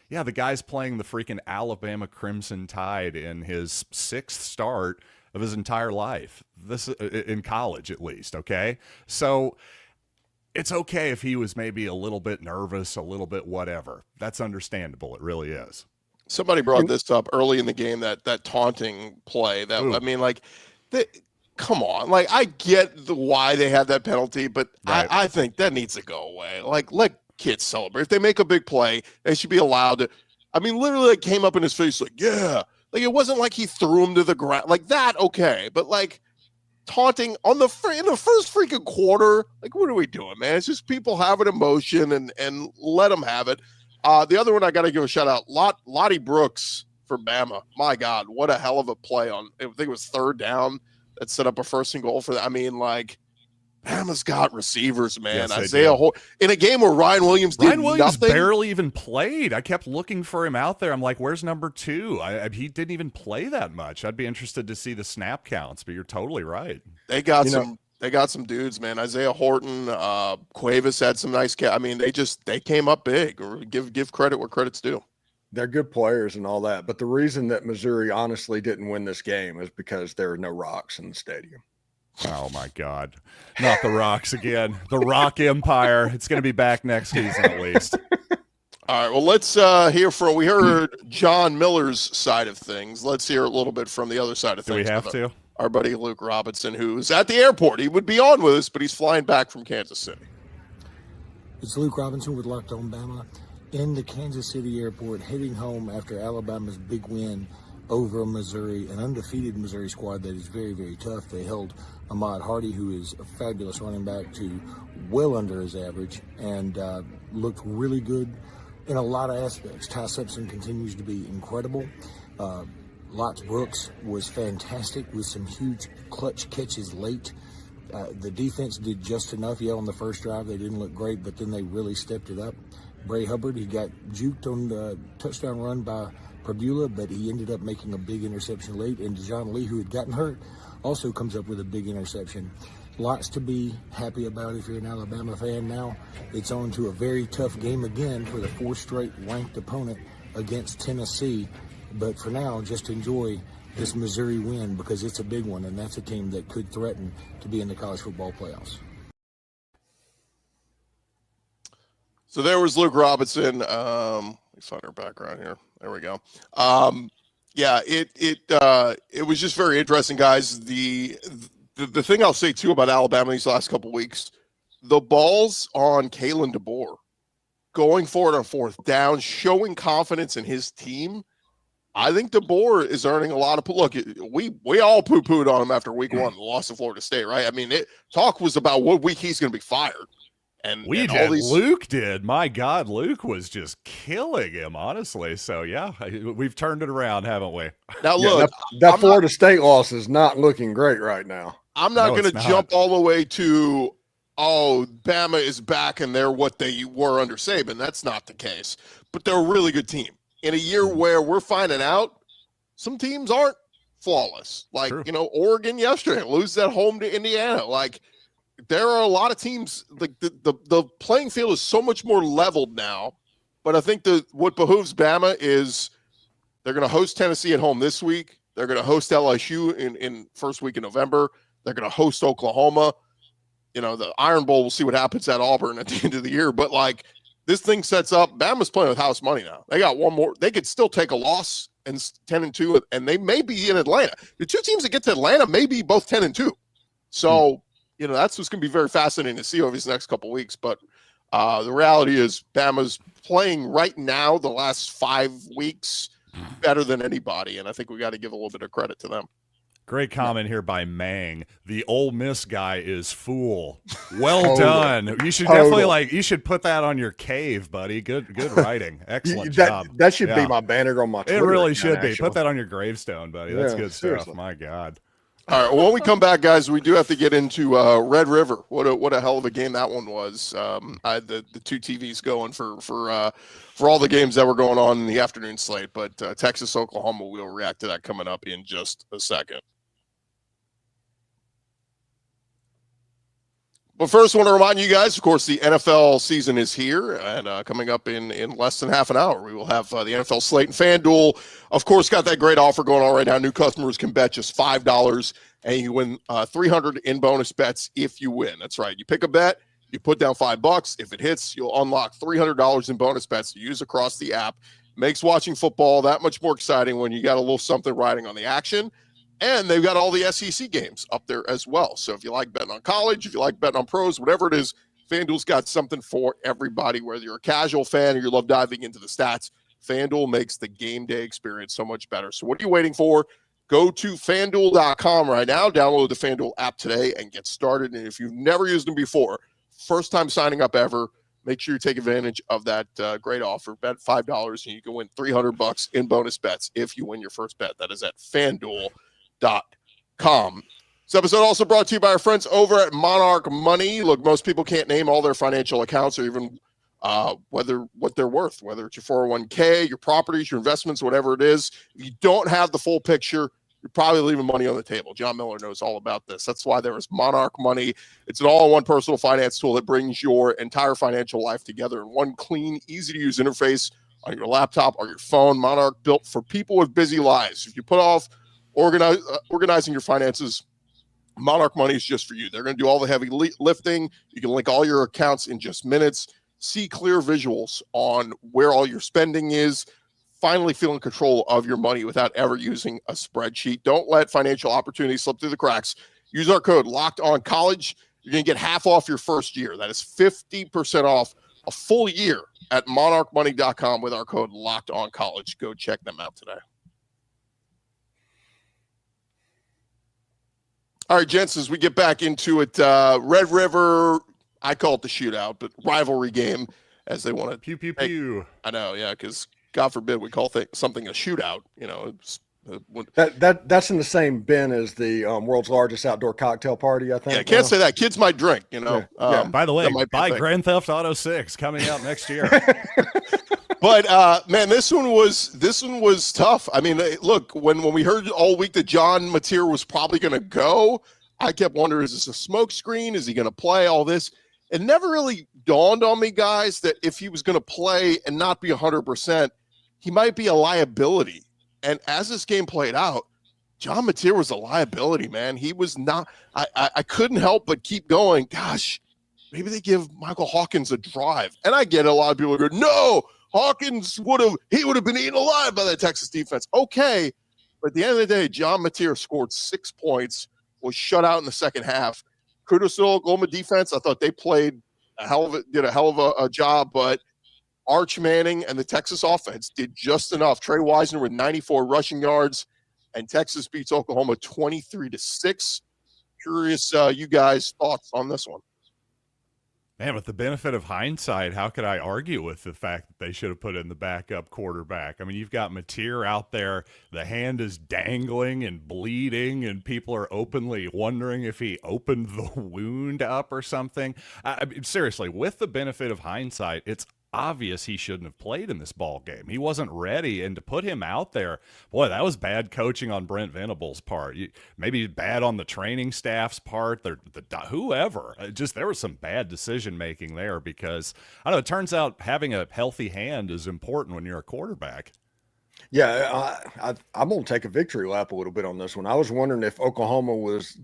the guy's playing the freaking Alabama Crimson Tide in his 6th start of his entire life, this in college at least, okay? So it's okay if he was maybe a little bit nervous, a little bit whatever. That's understandable. It really is. Somebody brought this up early in the game, that taunting play. Come on. Like, I get why they had that penalty, but right. I think that needs to go away. Like, let kids celebrate. If they make a big play, they should be allowed to. I mean, literally, it came up in his face like, yeah. Like, it wasn't like he threw him to the ground. Like, that, okay. But, like, taunting in the first freaking quarter, like, what are we doing, man? It's just people having emotion and let them have it. The other one I got to give a shout out, Lottie Brooks for Bama. My God, what a hell of a play on, I think it was 3rd down that set up a 1st and goal for that. I mean, like, Bama's got receivers, man. Yes, Isaiah Holt in a game where Ryan Williams nothing. Barely even played. I kept looking for him out there. I'm like, where's number 2? He didn't even play that much. I'd be interested to see the snap counts, but you're totally right. They got some dudes, man. Isaiah Horton, Cuevas had some nice I mean, they came up big. Or give credit where credit's due. They're good players and all that, but the reason that Missouri honestly didn't win this game is because there are no rocks in the stadium. Oh my God. Not the Rocks again. The Rock Empire. It's going to be back next season at least. All right. Well, let's we heard John Miller's side of things. Let's hear a little bit from the other side of things. Do we have to? Our buddy Luke Robinson, who's at the airport. He would be on with us, but he's flying back from Kansas City. It's Luke Robinson with Locked On Bama in the Kansas City airport, heading home after Alabama's big win over Missouri, an undefeated Missouri squad that is very, very tough. They held Ahmad Hardy, who is a fabulous running back, to well under his average and looked really good in a lot of aspects. Ty Simpson continues to be incredible. Lots Brooks was fantastic with some huge clutch catches late. The defense did just enough. Yeah, on the first drive, they didn't look great, but then they really stepped it up. Bray Hubbard, he got juked on the touchdown run by Probula, but he ended up making a big interception late. And Dejon Lee, who had gotten hurt, also comes up with a big interception. Lots to be happy about if you're an Alabama fan now. It's on to a very tough game again for the 4th straight ranked opponent against Tennessee. But for now, just enjoy this Missouri win because it's a big one, and that's a team that could threaten to be in the college football playoffs. So there was Luke Robinson. Let's find our background here. There we go. It was just very interesting, guys. The thing I'll say too about Alabama these last couple weeks, the balls on Kalen DeBoer going forward on 4th down, showing confidence in his team. I think DeBoer is earning a lot of look. We all poo-pooed on him after week 1, the loss of Florida State, right? I mean, talk was about what week he's going to be fired. And We all did. these Luke did. My God, Luke was just killing him, honestly. So, yeah, we've turned it around, haven't we? now Yeah, look, that I'm Florida State loss is not looking great right now. I'm not No, going it's to not. jump all the way to, oh, Bama is back and they're what they were under Saban. That's not the case. But they're a really good team. In a year where we're finding out some teams aren't flawless. Like, True. Oregon yesterday loses at home to Indiana. Like, there are a lot of teams, like the playing field is so much more leveled now. But I think what behooves Bama is they're going to host Tennessee at home this week. They're going to host LSU in first week in November. They're going to host Oklahoma. The Iron Bowl, we'll see what happens at Auburn at the end of the year. But, like, this thing sets up, Bama's playing with house money now. They got one more. They could still take a loss and 10-2, and they may be in Atlanta. The two teams that get to Atlanta may be both 10-2. So, that's what's going to be very fascinating to see over these next couple of weeks. But the reality is Bama's playing right now the last 5 weeks better than anybody, and I think we got to give a little bit of credit to them. Great comment here by Mang. The Ole Miss guy is fool. Well done. You should definitely you should put that on your cave, buddy. Good writing. Excellent job. That should be my banner on my Twitter. It really should account, be. actually. Put that on your gravestone, buddy. That's good seriously. stuff. My God. All right. Well, when we come back, guys, we do have to get into Red River. What a hell of a game that one was. I had the two TVs going for all the games that were going on in the afternoon slate. But Texas, Oklahoma, we'll react to that coming up in just a second. But first, I want to remind you guys, of course, the NFL season is here, and coming up in less than half an hour, we will have the NFL slate and FanDuel. Of course, got that great offer going on right now. New customers can bet just $5, and you win $300 in bonus bets if you win. That's right. You pick a bet, you put down $5. If it hits, you'll unlock $300 in bonus bets to use across the app. Makes watching football that much more exciting when you got a little something riding on the action. And they've got all the SEC games up there as well. So if you like betting on college, if you like betting on pros, whatever it is, FanDuel's got something for everybody. Whether you're a casual fan or you love diving into the stats, FanDuel makes the game day experience so much better. So what are you waiting for? Go to FanDuel.com right now, download the FanDuel app today, and get started. And if you've never used them before, first time signing up ever, make sure you take advantage of that great offer. Bet $5 and you can win $300 in bonus bets if you win your first bet. That is at FanDuel.com. This episode also brought to you by our friends over at Monarch Money. Look, most people can't name all their financial accounts or even what they're worth, whether it's your 401k, your properties, your investments, whatever it is. If you don't have the full picture, you're probably leaving money on the table. John Miller knows all about this. That's why there is Monarch Money. It's an all-in-one personal finance tool that brings your entire financial life together in one clean, easy-to-use interface on your laptop or your phone. Monarch, built for people with busy lives. If you put off organizing your finances, Monarch Money is just for you. They're going to do all the heavy lifting. You can link all your accounts in just minutes, see clear visuals on where all your spending is, finally feel in control of your money without ever using a spreadsheet. Don't let financial opportunities slip through the cracks. Use our code LOCKEDONCollege. You're going to get half off your first year. That is 50% off a full year at monarchmoney.com with our code LOCKEDONCollege. Go check them out today. All right, gents, as we get back into it, Red River, I call it the shootout, but rivalry game as they want to. Pew, pew, pew. I know, yeah, because God forbid we call something a shootout. It's, that's in the same bin as the world's largest outdoor cocktail party, I think. Yeah, can't say that. Kids might drink, Yeah. By the way, buy thing. Grand Theft Auto 6 coming out next year. But man, this one was tough. I mean, look, when we heard all week that John Mateer was probably going to go, I kept wondering, is this a smoke screen? Is he going to play all this? It never really dawned on me, guys, that if he was going to play and not be 100%, he might be a liability. And as this game played out, John Mateer was a liability, man. He was not. I couldn't help but keep going. Gosh, maybe they give Michael Hawkins a drive. And I get it, a lot of people go, no. Hawkins would have been eaten alive by that Texas defense. Okay, but at the end of the day, John Mateer scored 6 points, was shut out in the second half. Kudos to Oklahoma defense. I thought they did a hell of a job, but Arch Manning and the Texas offense did just enough. Trey Wisner with 94 rushing yards, and Texas beats Oklahoma 23-6. Curious, you guys' thoughts on this one? Man, with the benefit of hindsight, how could I argue with the fact that they should have put in the backup quarterback? I mean, you've got Mateer out there. The hand is dangling and bleeding, and people are openly wondering if he opened the wound up or something. I mean, seriously, with the benefit of hindsight, it's obvious he shouldn't have played in this ball game. He wasn't ready, and to put him out there, boy, that was bad coaching on Brent Venable's part. Maybe bad on the training staff's part, whoever. Just there was some bad decision making there because I don't know. It turns out having a healthy hand is important when you're a quarterback. Yeah, I'm going to take a victory lap a little bit on this one. I was wondering if Oklahoma was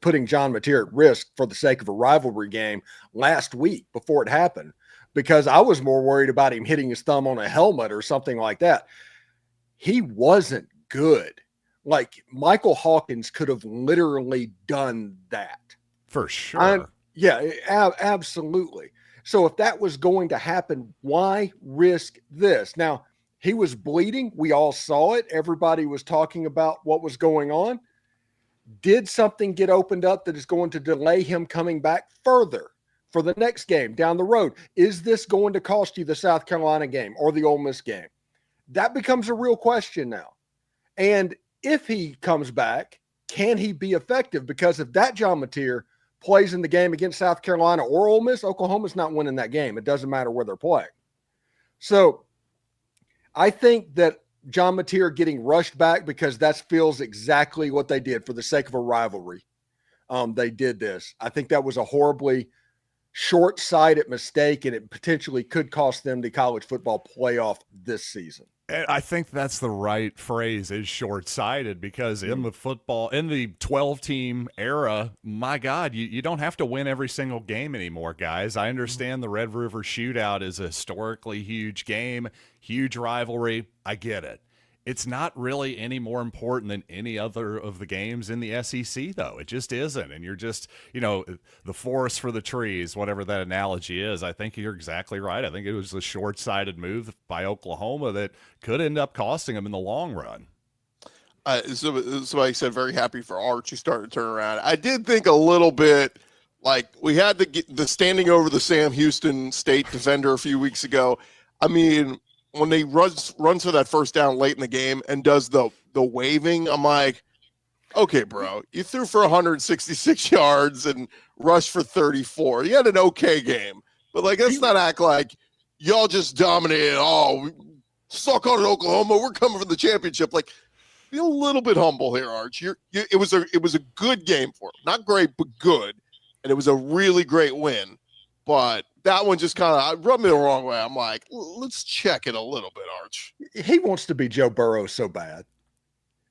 putting John Mateer at risk for the sake of a rivalry game last week before it happened, because I was more worried about him hitting his thumb on a helmet or something like that. He wasn't good. Like, Michael Hawkins could have literally done that. For sure. Absolutely. So if that was going to happen, why risk this? Now, he was bleeding. We all saw it. Everybody was talking about what was going on. Did something get opened up that is going to delay him coming back further for the next game down the road? Is this going to cost you the South Carolina game or the Ole Miss game? That becomes a real question now. And if he comes back, can he be effective? Because if that John Mateer plays in the game against South Carolina or Ole Miss, Oklahoma's not winning that game. It doesn't matter where they're playing. So I think that John Mateer getting rushed back, because that feels exactly what they did for the sake of a rivalry. They did this. I think that was a horribly short-sighted mistake, and it potentially could cost them the college football playoff this season. And I think that's the right phrase, is short-sighted, because in the 12-team era, my God, you don't have to win every single game anymore, guys. I understand the Red River Shootout is a historically huge game, huge rivalry. I get it. It's not really any more important than any other of the games in the SEC, though. It just isn't. And you're just, the forest for the trees, whatever that analogy is. I think you're exactly right. I think it was a short-sighted move by Oklahoma that could end up costing them in the long run. Somebody said, very happy for Arch. He started to turn around. I did think a little bit like we had the standing over the Sam Houston State defender a few weeks ago. I mean, when they runs for that first down late in the game and does the waving, I'm like, okay, bro, you threw for 166 yards and rushed for 34. You had an okay game, but let's not act like y'all just dominated. Oh, suck on it, Oklahoma. We're coming for the championship. Be a little bit humble here, Arch. It was a good game for him. Not great, but good, and it was a really great win. But that one just kind of rubbed me the wrong way. I'm like, let's check it a little bit, Arch. He wants to be Joe Burrow so bad.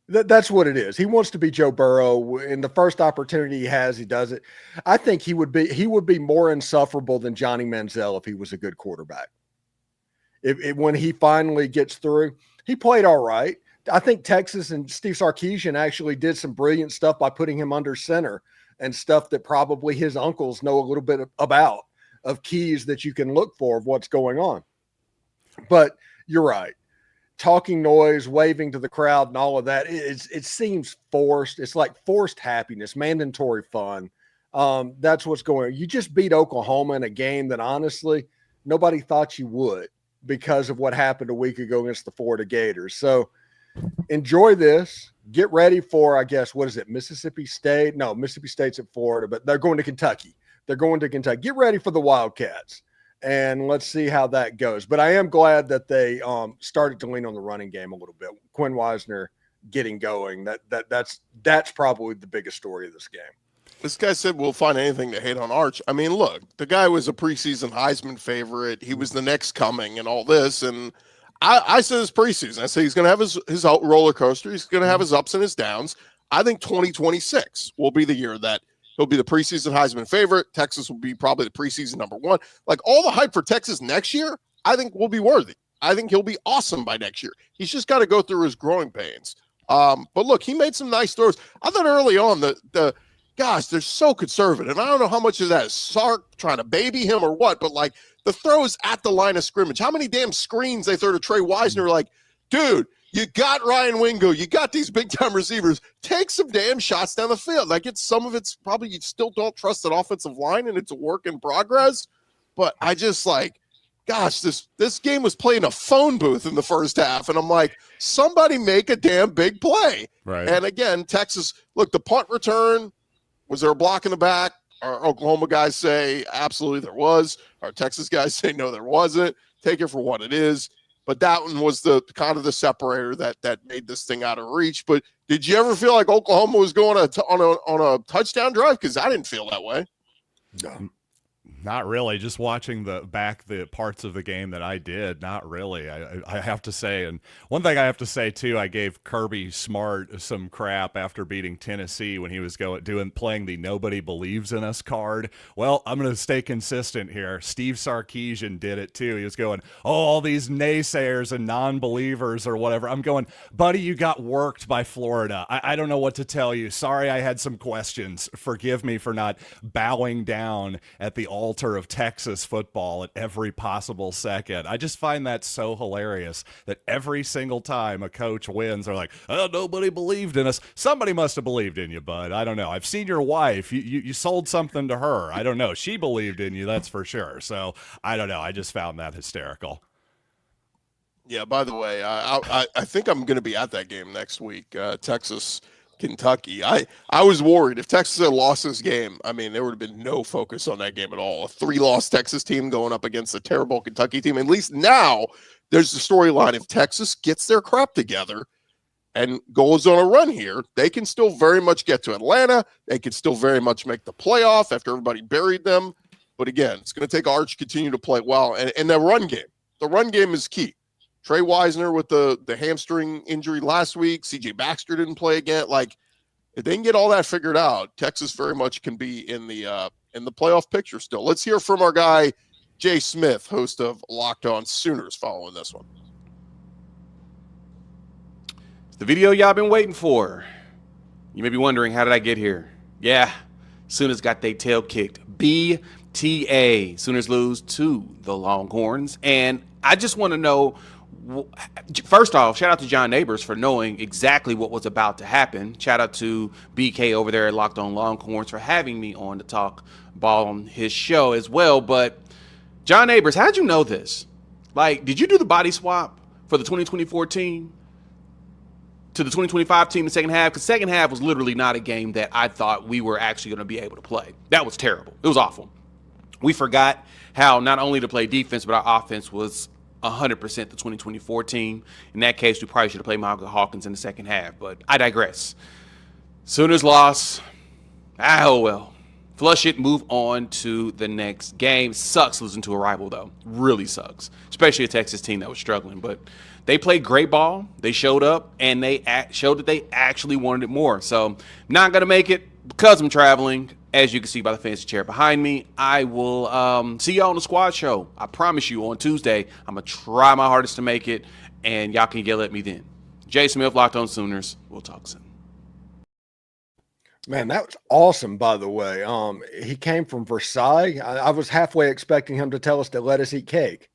That's what it is. He wants to be Joe Burrow. In the first opportunity he has, he does it. I think he would be more insufferable than Johnny Manziel if he was a good quarterback. When he finally gets through, he played all right. I think Texas and Steve Sarkisian actually did some brilliant stuff by putting him under center and stuff that probably his uncles know a little bit about, of keys that you can look for of what's going on. But you're right. Talking noise, waving to the crowd and all of that, it seems forced. It's like forced happiness, mandatory fun. That's what's going on. You just beat Oklahoma in a game that honestly nobody thought you would because of what happened a week ago against the Florida Gators. So enjoy this. Get ready for, I guess, what is it, Mississippi State? No, Mississippi State's at Florida, but they're going to Kentucky. Get ready for the Wildcats, and let's see how that goes. But I am glad that they started to lean on the running game a little bit. Quinn Wisner getting going. That's probably the biggest story of this game. This guy said we'll find anything to hate on Arch. I mean, look, the guy was a preseason Heisman favorite. He was the next coming and all this. And I said this preseason. I said he's going to have his roller coaster. He's going to have his ups and his downs. I think 2026 will be the year that he'll be the preseason Heisman favorite. Texas will be probably the preseason number one. All the hype for Texas next year, I think will be worthy. I think he'll be awesome by next year. He's just got to go through his growing pains. But look, he made some nice throws. I thought early on the gosh, they're so conservative. I don't know how much of that is Sark trying to baby him or what, but the throws at the line of scrimmage, how many damn screens they throw to Trey Wisner, dude, You got Ryan Wingo. You got these big-time receivers. Take some damn shots down the field. Like, some of it's probably you still don't trust that offensive line, and it's a work in progress. But I just gosh, this game was playing a phone booth in the first half, and I'm like, somebody make a damn big play. Right. And again, Texas, look, the punt return, was there a block in the back? Our Oklahoma guys say absolutely there was. Our Texas guys say no, there wasn't. Take it for what it is. But that one was the kind of the separator that made this thing out of reach. But did you ever feel like Oklahoma was going on a touchdown drive? Because I didn't feel that way. No. Not really. Just watching the parts of the game that I did, not really. I have to say, and one thing I have to say too, I gave Kirby Smart some crap after beating Tennessee when he was playing the "Nobody Believes in Us" card. Well, I'm going to stay consistent here. Steve Sarkisian did it too. He was going, "Oh, all these naysayers and non-believers or whatever." I'm going, buddy, you got worked by Florida. I don't know what to tell you. Sorry, I had some questions. Forgive me for not bowing down at the altar of Texas football at every possible second. I just find that so hilarious that every single time a coach wins, they're like, "Oh, nobody believed in us." Somebody must have believed in you, bud. I don't know. I've seen your wife. You sold something to her. I don't know. She believed in you, that's for sure. So I don't know. I just found that hysterical. Yeah, by the way, I think I'm going to be at that game next week, Texas Kentucky. I was worried if Texas had lost this game. I mean, there would have been no focus on that game at all. A 3-loss Texas team going up against a terrible Kentucky team. At least now there's the storyline. If Texas gets their crap together and goes on a run here, they can still very much get to Atlanta. They can still very much make the playoff after everybody buried them. But again, it's going to take Arch continue to play well. And the run game is key. Trey Wisner with the hamstring injury last week. CJ Baxter didn't play again. Like, if they can get all that figured out, Texas very much can be in the playoff picture still. Let's hear from our guy, Jay Smith, host of Locked On Sooners, following this one. The video y'all been waiting for. You may be wondering, how did I get here? Yeah, Sooners got their tail kicked. BTA. Sooners lose to the Longhorns. And I just want to know, first off, shout out to John Neighbors for knowing exactly what was about to happen. Shout out to BK over there at Locked On Longhorns for having me on to talk ball on his show as well. But John Neighbors, how'd you know this? Like, did you do the body swap for the 2024 team to the 2025 team in the second half? Because second half was literally not a game that I thought we were actually going to be able to play. That was terrible. It was awful. We forgot how not only to play defense, but our offense was 100% the 2024 team. In that case, we probably should have played Michael Hawkins in the second half, but I digress. Sooners lost. Oh, well. Flush it, move on to the next game. Sucks losing to a rival, though. Really sucks, especially a Texas team that was struggling. But they played great ball. They showed up, and they showed that they actually wanted it more. So not going to make it because I'm traveling. As you can see by the fancy chair behind me, I will see y'all on the squad show. I promise you on Tuesday, I'm going to try my hardest to make it, and y'all can yell at me then. Jay Smith, Locked On Sooners. We'll talk soon. Man, that was awesome, by the way. He came from Versailles. I was halfway expecting him to tell us to let us eat cake.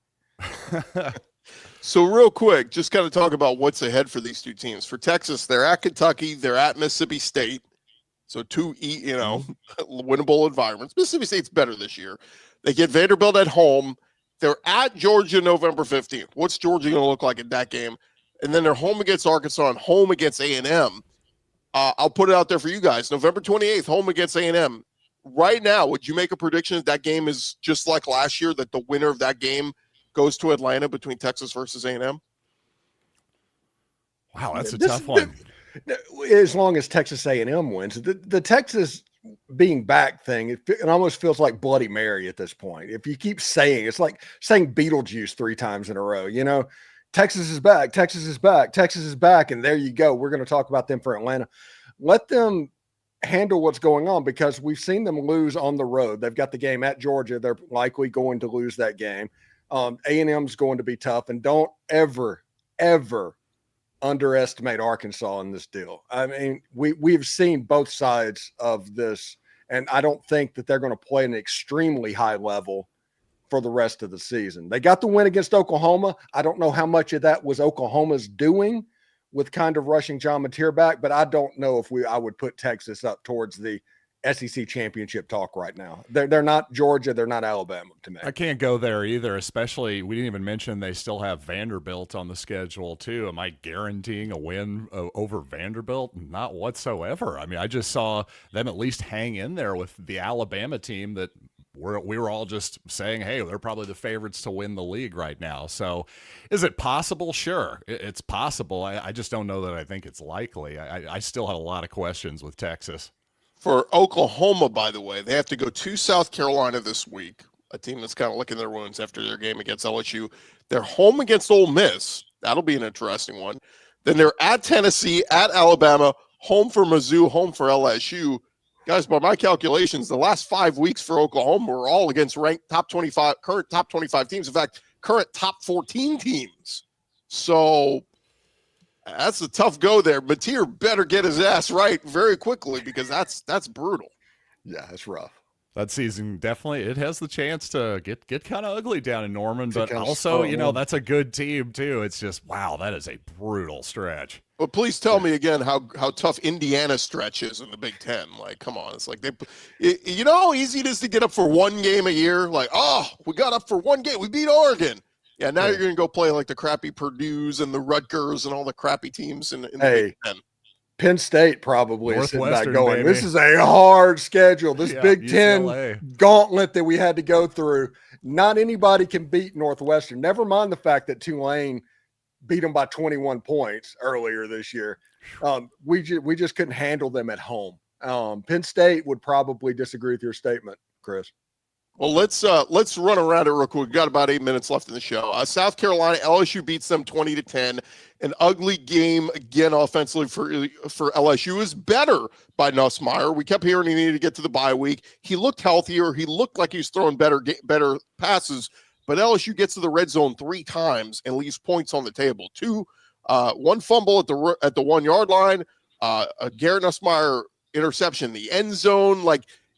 So real quick, just kind of talk about what's ahead for these two teams. For Texas, they're at Kentucky. They're at Mississippi State. So two, winnable environments. Mississippi State's better this year. They get Vanderbilt at home. They're at Georgia November 15th. What's Georgia going to look like in that game? And then they're home against Arkansas and home against A&M. I'll put it out there for you guys. November 28th, home against A&M. Right now, would you make a prediction that game is just like last year, that the winner of that game goes to Atlanta between Texas versus A&M? Wow, that's a tough one. As long as Texas A&M wins. The Texas being back thing, it almost feels like Bloody Mary at this point. If you keep saying, it's like saying Beetlejuice 3 times in a row, Texas is back, Texas is back, Texas is back, and there you go. We're going to talk about them for Atlanta. Let them handle what's going on, because we've seen them lose on the road. They've got the game at Georgia. They're likely going to lose that game. A&M's going to be tough, and don't ever underestimate Arkansas in this deal. I mean, we've seen both sides of this, and I don't think that they're going to play an extremely high level for the rest of the season. They got the win against Oklahoma. I don't know how much of that was Oklahoma's doing, with kind of rushing John Mateer back, but I don't know if I would put Texas up towards the SEC championship talk right now. They're not Georgia. They're not Alabama to me. I can't go there either, especially we didn't even mention they still have Vanderbilt on the schedule too. Am I guaranteeing a win over Vanderbilt? Not whatsoever. I mean, I just saw them at least hang in there with the Alabama team that we were all just saying, hey, they're probably the favorites to win the league right now. So is it possible? Sure, it's possible. I just don't know that I think it's likely. I still have a lot of questions with Texas. For Oklahoma, by the way, they have to go to South Carolina this week, a team that's kind of licking their wounds after their game against LSU. They're home against Ole Miss. That'll be an interesting one. Then they're at Tennessee, at Alabama, home for Mizzou, home for LSU. Guys, by my calculations, the last 5 weeks for Oklahoma were all against ranked top 25, current top 25 teams. In fact, current top 14 teams. So that's a tough go there. Mateer better get his ass right very quickly because that's brutal. Yeah, it's rough. That season definitely it has the chance to get kind of ugly down in Norman, but also that's a good team too. It's just wow, that is a brutal stretch. But please tell me again how tough Indiana's stretch is in the Big Ten. Like, come on, it's like you know how easy it is to get up for one game a year. Like, oh, we got up for one game, we beat Oregon. Yeah, now you're going to go play like the crappy Purdue's and the Rutgers and all the crappy teams in the Big Ten. Penn State probably is sitting back going, baby. This is a hard schedule. This Big UCLA. Ten gauntlet that we had to go through. Not anybody can beat Northwestern. Never mind the fact that Tulane beat them by 21 points earlier this year. We just couldn't handle them at home. Penn State would probably disagree with your statement, Chris. Well, let's run around it real quick. We've got about 8 minutes left in the show. South Carolina, LSU beats them 20-10. An ugly game again offensively for LSU. Is better by Nussmeier. We kept hearing he needed to get to the bye week. He looked healthier. He looked like he was throwing better passes. But LSU gets to the red zone 3 times and leaves points on the table. One fumble at the 1 yard line. A Garrett Nussmeier interception in the end zone.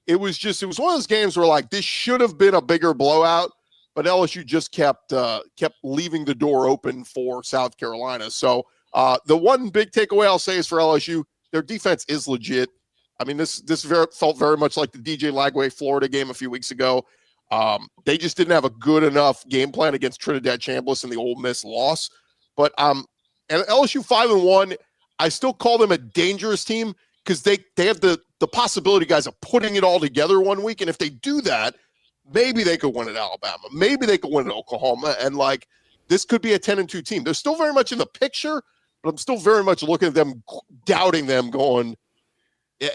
It was one of those games where like this should have been a bigger blowout, but LSU just kept leaving the door open for South Carolina. So the one big takeaway I'll say is for LSU, their defense is legit. I mean, this felt very much like the DJ Lagway Florida game a few weeks ago. They just didn't have a good enough game plan against Trinidad Chambliss in the Ole Miss loss. But and LSU 5-1, I still call them a dangerous team because they have the possibility, guys, of putting it all together one week. And if they do that, maybe they could win at Alabama. Maybe they could win at Oklahoma. And this could be a 10-2 team. They're still very much in the picture, but I'm still very much looking at them, doubting them, going,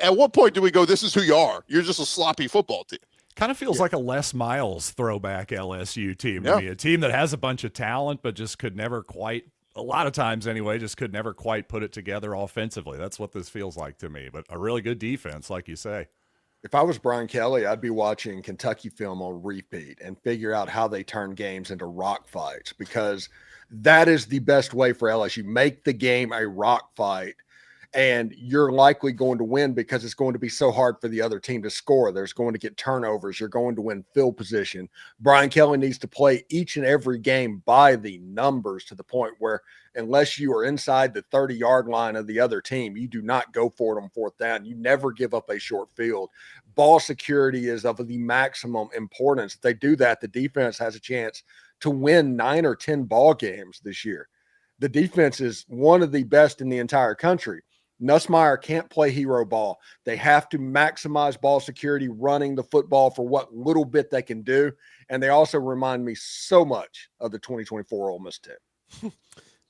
at what point do we go, this is who you are? You're just a sloppy football team. Kind of feels like a Les Miles throwback LSU team to me. A team that has a bunch of talent, but just could never quite, a lot of times anyway, just could never quite put it together offensively. That's what this feels like to me. But a really good defense, like you say. If I was Brian Kelly, I'd be watching Kentucky film on repeat and figure out how they turn games into rock fights, because that is the best way for LSU. Make the game a rock fight, and you're likely going to win because it's going to be so hard for the other team to score. There's going to get turnovers. You're going to win field position. Brian Kelly needs to play each and every game by the numbers, to the point where unless you are inside the 30-yard line of the other team, you do not go for it on 4th down. You never give up a short field. Ball security is of the maximum importance. If they do that, the defense has a chance to win 9 or 10 ball games this year. The defense is one of the best in the entire country. Nussmeier can't play hero ball. They have to maximize ball security, running the football for what little bit they can do. And they also remind me so much of the 2024 Ole Miss team.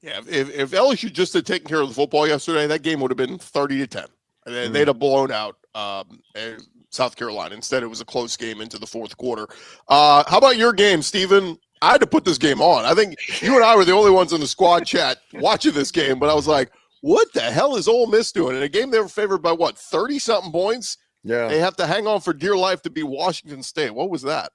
Yeah, if LSU just had taken care of the football yesterday, that game would have been 30-10. They'd have blown out South Carolina. Instead, it was a close game into the 4th quarter. How about your game, Steven? I had to put this game on. I think you and I were the only ones in the squad chat watching this game, but I was like, what the hell is Ole Miss doing? In a game they were favored by, 30-something points? Yeah. They have to hang on for dear life to beat Washington State. What was that?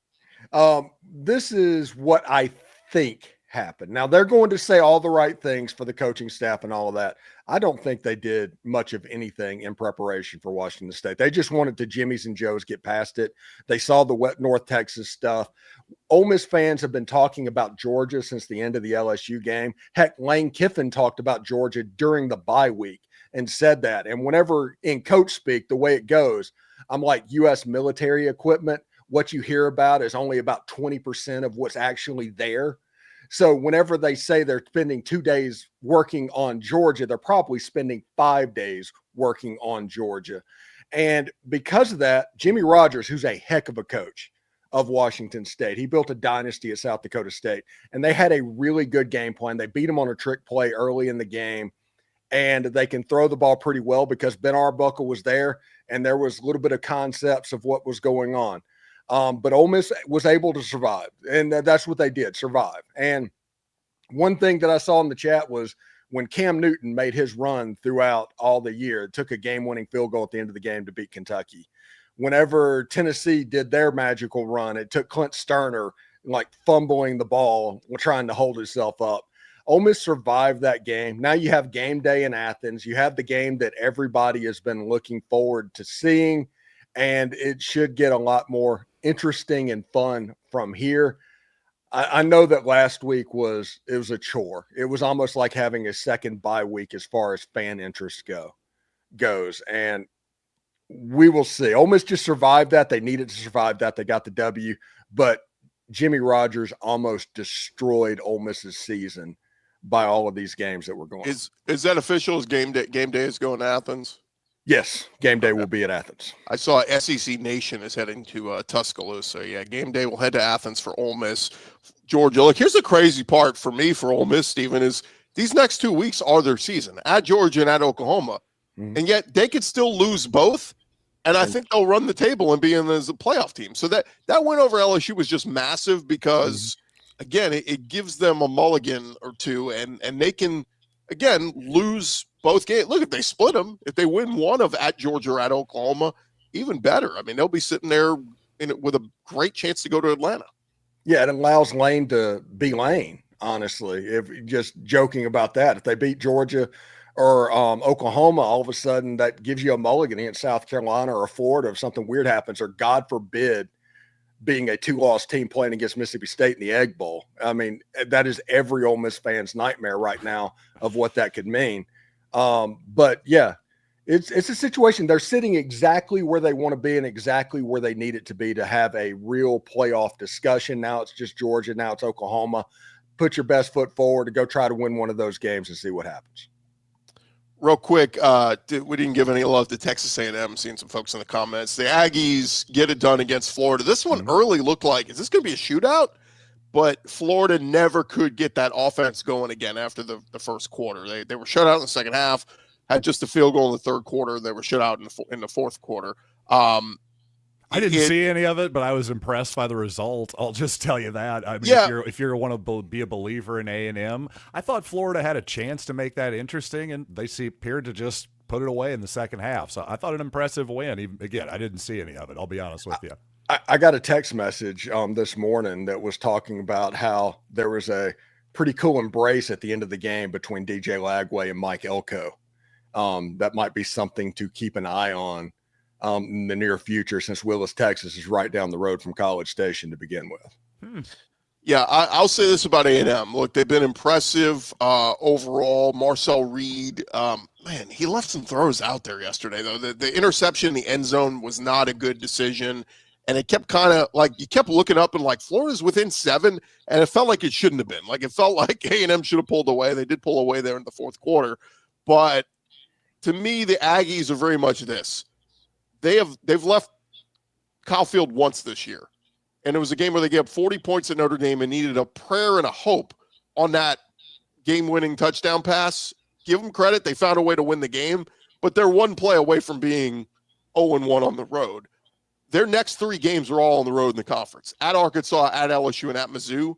This is what I think happen. Now, they're going to say all the right things for the coaching staff and all of that. I don't think they did much of anything in preparation for Washington State. They just wanted to Jimmy's and Joe's get past it. They saw the wet North Texas stuff. Ole Miss fans have been talking about Georgia since the end of the LSU game. Heck, Lane Kiffin talked about Georgia during the bye week and said that. And whenever in coach speak, the way it goes, I'm like, U.S. military equipment, what you hear about is only about 20% of what's actually there. So whenever they say they're spending 2 days working on Georgia, they're probably spending 5 days working on Georgia. And because of that, Jimmy Rogers, who's a heck of a coach of Washington State, he built a dynasty at South Dakota State, and they had a really good game plan. They beat them on a trick play early in the game, and they can throw the ball pretty well because Ben Arbuckle was there, and there was a little bit of concepts of what was going on. But Ole Miss was able to survive, and that's what they did, survive. And one thing that I saw in the chat was when Cam Newton made his run throughout all the year, it took a game-winning field goal at the end of the game to beat Kentucky. Whenever Tennessee did their magical run, it took Clint Sterner like fumbling the ball, trying to hold himself up. Ole Miss survived that game. Now you have game day in Athens. You have the game that everybody has been looking forward to seeing, and it should get a lot more interesting and fun from here. I know that last week was a chore. It was almost like having a second bye week as far as fan interest goes. And we will see. Ole Miss just survived that. They needed to survive that. They got the W, but Jimmy Rogers almost destroyed Ole Miss's season by all of these games that were going. Is that official? Is game day is going to Athens? Yes, game day will be at Athens. I saw SEC Nation is heading to Tuscaloosa. Yeah, game day will head to Athens for Ole Miss, Georgia. Look, here's the crazy part for me for Ole Miss, Stephen, is these next 2 weeks are their season at Georgia and at Oklahoma, and yet they could still lose both, and I think they'll run the table and be in as a playoff team. So that win over LSU was just massive because, again, it gives them a mulligan or two, and they can, again, lose both games. Look, if they split them, if they win one of at Georgia or at Oklahoma, even better. I mean, they'll be sitting there with a great chance to go to Atlanta. Yeah, it allows Lane to be Lane, honestly. If just joking about that, if they beat Georgia or Oklahoma, all of a sudden that gives you a mulligan against South Carolina or Florida if something weird happens, or God forbid, being a 2-loss team playing against Mississippi State in the Egg Bowl. I mean, that is every Ole Miss fan's nightmare right now of what that could mean. But yeah, it's a situation. They're sitting exactly where they want to be and exactly where they need it to be to have a real playoff discussion. Now it's just Georgia. Now it's Oklahoma. Put your best foot forward to go try to win one of those games and see what happens. Real quick, we didn't give any love to Texas A&M. Seeing some folks in the comments. The Aggies get it done against Florida. This one early looked like, is this going to be a shootout? But Florida never could get that offense going again after the first quarter. They were shut out in the second half, had just a field goal in the third quarter. They were shut out in the fourth quarter. I didn't see any of it, but I was impressed by the result. I'll just tell you that. I mean, if you want to be a believer in A&M, I thought Florida had a chance to make that interesting, and they appeared to just put it away in the second half. So I thought an impressive win. Again, I didn't see any of it. I'll be honest with you. I got a text message this morning that was talking about how there was a pretty cool embrace at the end of the game between DJ Lagway and Mike Elko. That might be something to keep an eye on in the near future, since Willis, Texas is right down the road from College Station to begin with. Yeah, I'll say this about A&M. Look, they've been impressive overall. Marcel Reed, man, he left some throws out there yesterday, though. The interception in the end zone was not a good decision. And it kept kind of like, you kept looking up and like Florida's within 7, and it felt like it shouldn't have been. Like it felt like A&M should have pulled away. They did pull away there in the fourth quarter. But to me, the Aggies are very much this. They've left Kyle Field once this year. And it was a game where they gave up 40 points at Notre Dame and needed a prayer and a hope on that game-winning touchdown pass. Give them credit. They found a way to win the game. But they're one play away from being 0-1 on the road. Their next 3 games are all on the road in the conference. At Arkansas, at LSU, and at Mizzou.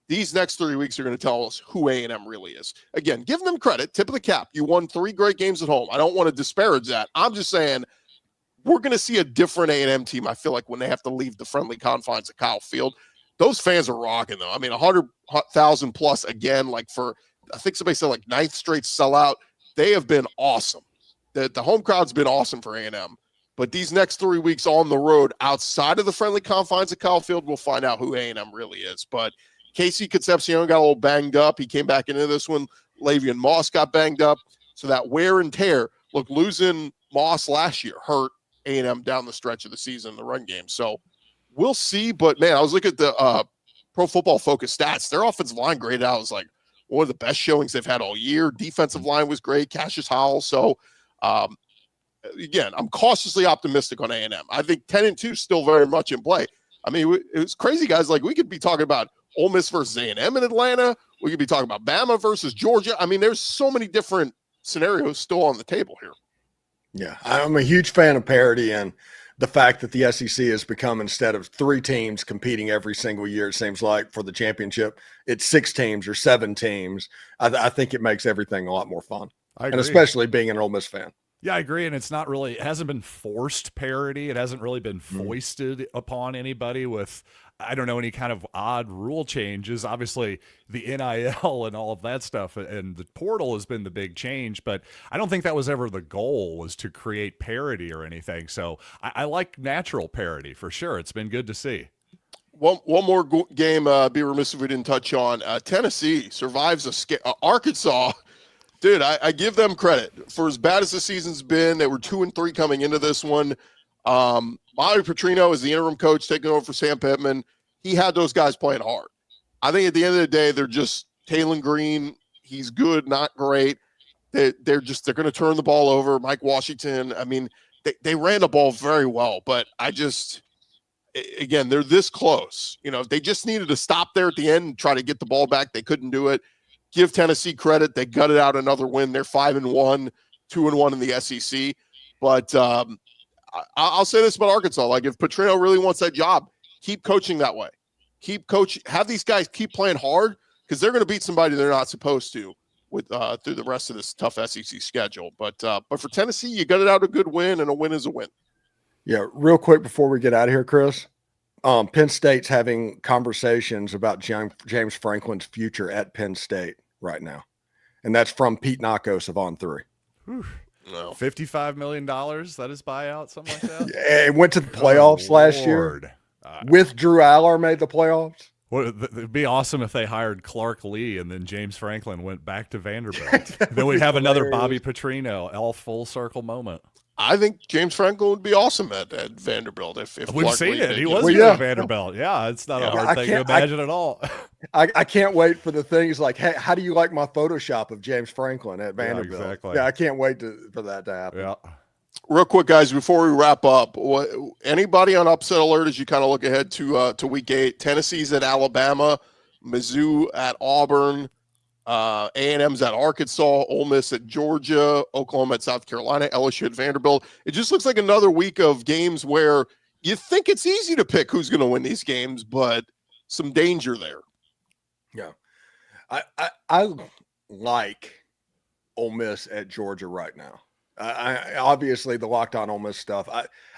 These next 3 weeks are going to tell us who A&M really is. Again, give them credit. Tip of the cap. You won 3 great games at home. I don't want to disparage that. I'm just saying we're going to see a different A&M team, I feel like, when they have to leave the friendly confines of Kyle Field. Those fans are rocking though. I mean, 100,000 plus again, like for, I think somebody said like 9th straight sellout. They have been awesome. The home crowd's been awesome for A&M. But these next 3 weeks on the road, outside of the friendly confines of Kyle Field, we'll find out who A&M really is. But Casey Concepcion got a little banged up. He came back into this one. Lavian Moss got banged up. So that wear and tear, look, losing Moss last year hurt A&M down the stretch of the season in the run game. So we'll see. But, man, I was looking at the Pro Football Focus stats. Their offensive line graded out as like one of the best showings they've had all year. Defensive line was great. Cassius Howell. So, again, I'm cautiously optimistic on A&M. I think 10-2 is still very much in play. I mean, it was crazy, guys. Like, we could be talking about Ole Miss versus A&M in Atlanta. We could be talking about Bama versus Georgia. I mean, there's so many different scenarios still on the table here. Yeah, I'm a huge fan of parity and the fact that the SEC has become, instead of 3 teams competing every single year, it seems like for the championship, it's 6 teams or 7 teams. I think it makes everything a lot more fun. I agree. And especially being an Ole Miss fan. Yeah, I agree. And it's not really, it hasn't been forced parity. It hasn't really been foisted upon anybody with, I don't know, any kind of odd rule changes. Obviously, the NIL and all of that stuff and the portal has been the big change, but I don't think that was ever the goal, was to create parity or anything. So I like natural parity for sure. It's been good to see. One more game, be remiss if we didn't touch on. Tennessee survives Arkansas. Dude, I give them credit for as bad as the season's been. They were 2-3 coming into this one. Bobby Petrino is the interim coach taking over for Sam Pittman. He had those guys playing hard. I think at the end of the day, they're just Taylon Green. He's good, not great. They're going to turn the ball over. Mike Washington. I mean, they ran the ball very well, but again, they're this close. You know, they just needed to stop there at the end and try to get the ball back. They couldn't do it. Give Tennessee credit. They gutted out another win. They're 5-1, 2-1 in the SEC. But I'll say this about Arkansas. Like, if Petrino really wants that job, keep coaching that way. Keep coaching. Have these guys keep playing hard, because they're going to beat somebody they're not supposed to with through the rest of this tough SEC schedule. But for Tennessee, you gutted out a good win, and a win is a win. Yeah, real quick before we get out of here, Chris. Penn State's having conversations about James Franklin's future at Penn State right now. And that's from Pete Nakos of On3. No. $55 million, that is buyout, something like that? Yeah, it went to the playoffs last year. With Drew Aller made the playoffs. Well, it'd be awesome if they hired Clark Lee and then James Franklin went back to Vanderbilt. Then we'd have another Bobby Petrino, all full circle moment. I think James Franklin would be awesome at Vanderbilt. If we've Clark seen Lee it. He did. was good at Vanderbilt. Yeah, it's not a hard thing to imagine at all. I can't wait for the things like, hey, how do you like my Photoshop of James Franklin at Vanderbilt? Yeah, exactly. Yeah, I can't wait for that to happen. Yeah. Real quick, guys, before we wrap up, anybody on upset alert as you kind of look ahead to week 8? Tennessee's at Alabama, Mizzou at Auburn, A&M's at Arkansas, Ole Miss at Georgia, Oklahoma at South Carolina, LSU at Vanderbilt. It just looks like another week of games where you think it's easy to pick who's going to win these games, but some danger there. Yeah. I like Ole Miss at Georgia right now. I obviously the Locked On Ole Miss stuff.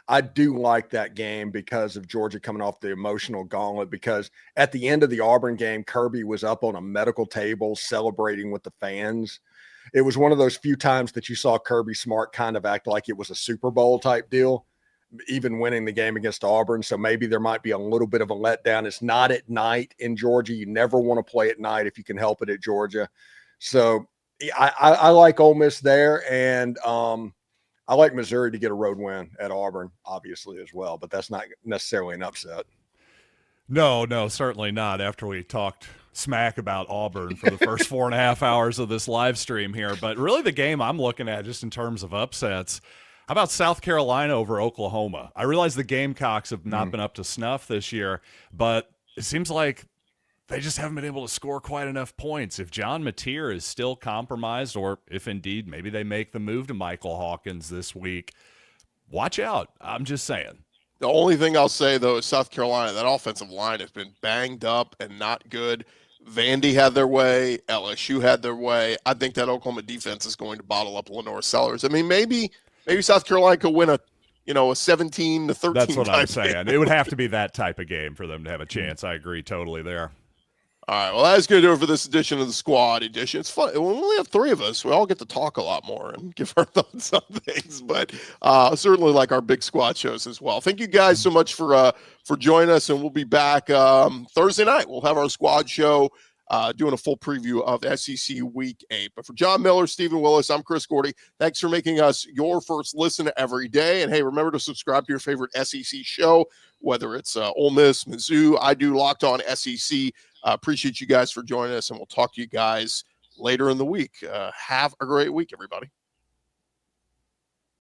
I do like that game because of Georgia coming off the emotional gauntlet, because at the end of the Auburn game, Kirby was up on a medical table celebrating with the fans. It was one of those few times that you saw Kirby Smart kind of act like it was a Super Bowl type deal, even winning the game against Auburn. So maybe there might be a little bit of a letdown. It's not at night in Georgia. You never want to play at night if you can help it at Georgia. So I like Ole Miss there, and I like Missouri to get a road win at Auburn, obviously, as well, but that's not necessarily an upset. No, certainly not, after we talked smack about Auburn for the first 4.5 hours of this live stream here. But really the game I'm looking at just in terms of upsets, how about South Carolina over Oklahoma? I realize the Gamecocks have not been up to snuff this year, but it seems like they just haven't been able to score quite enough points. If John Mateer is still compromised, or if indeed maybe they make the move to Michael Hawkins this week, watch out. I'm just saying. The only thing I'll say, though, is South Carolina, that offensive line has been banged up and not good. Vandy had their way. LSU had their way. I think that Oklahoma defense is going to bottle up Lenore Sellers. I mean, maybe South Carolina could win a a 17-13. That's what I'm type saying. game. It would have to be that type of game for them to have a chance. I agree totally there. All right, well, that's going to do it for this edition of the Squad Edition. It's fun. We only have 3 of us. We all get to talk a lot more and give our thoughts on things, but certainly like our big squad shows as well. Thank you guys so much for joining us, and we'll be back Thursday night. We'll have our squad show doing a full preview of SEC Week 8. But for John Miller, Stephen Willis, I'm Chris Gordy. Thanks for making us your first listen every day. And hey, remember to subscribe to your favorite SEC show, whether it's Ole Miss, Mizzou, I do Locked On SEC. Appreciate you guys for joining us, and we'll talk to you guys later in the week. Have a great week, everybody.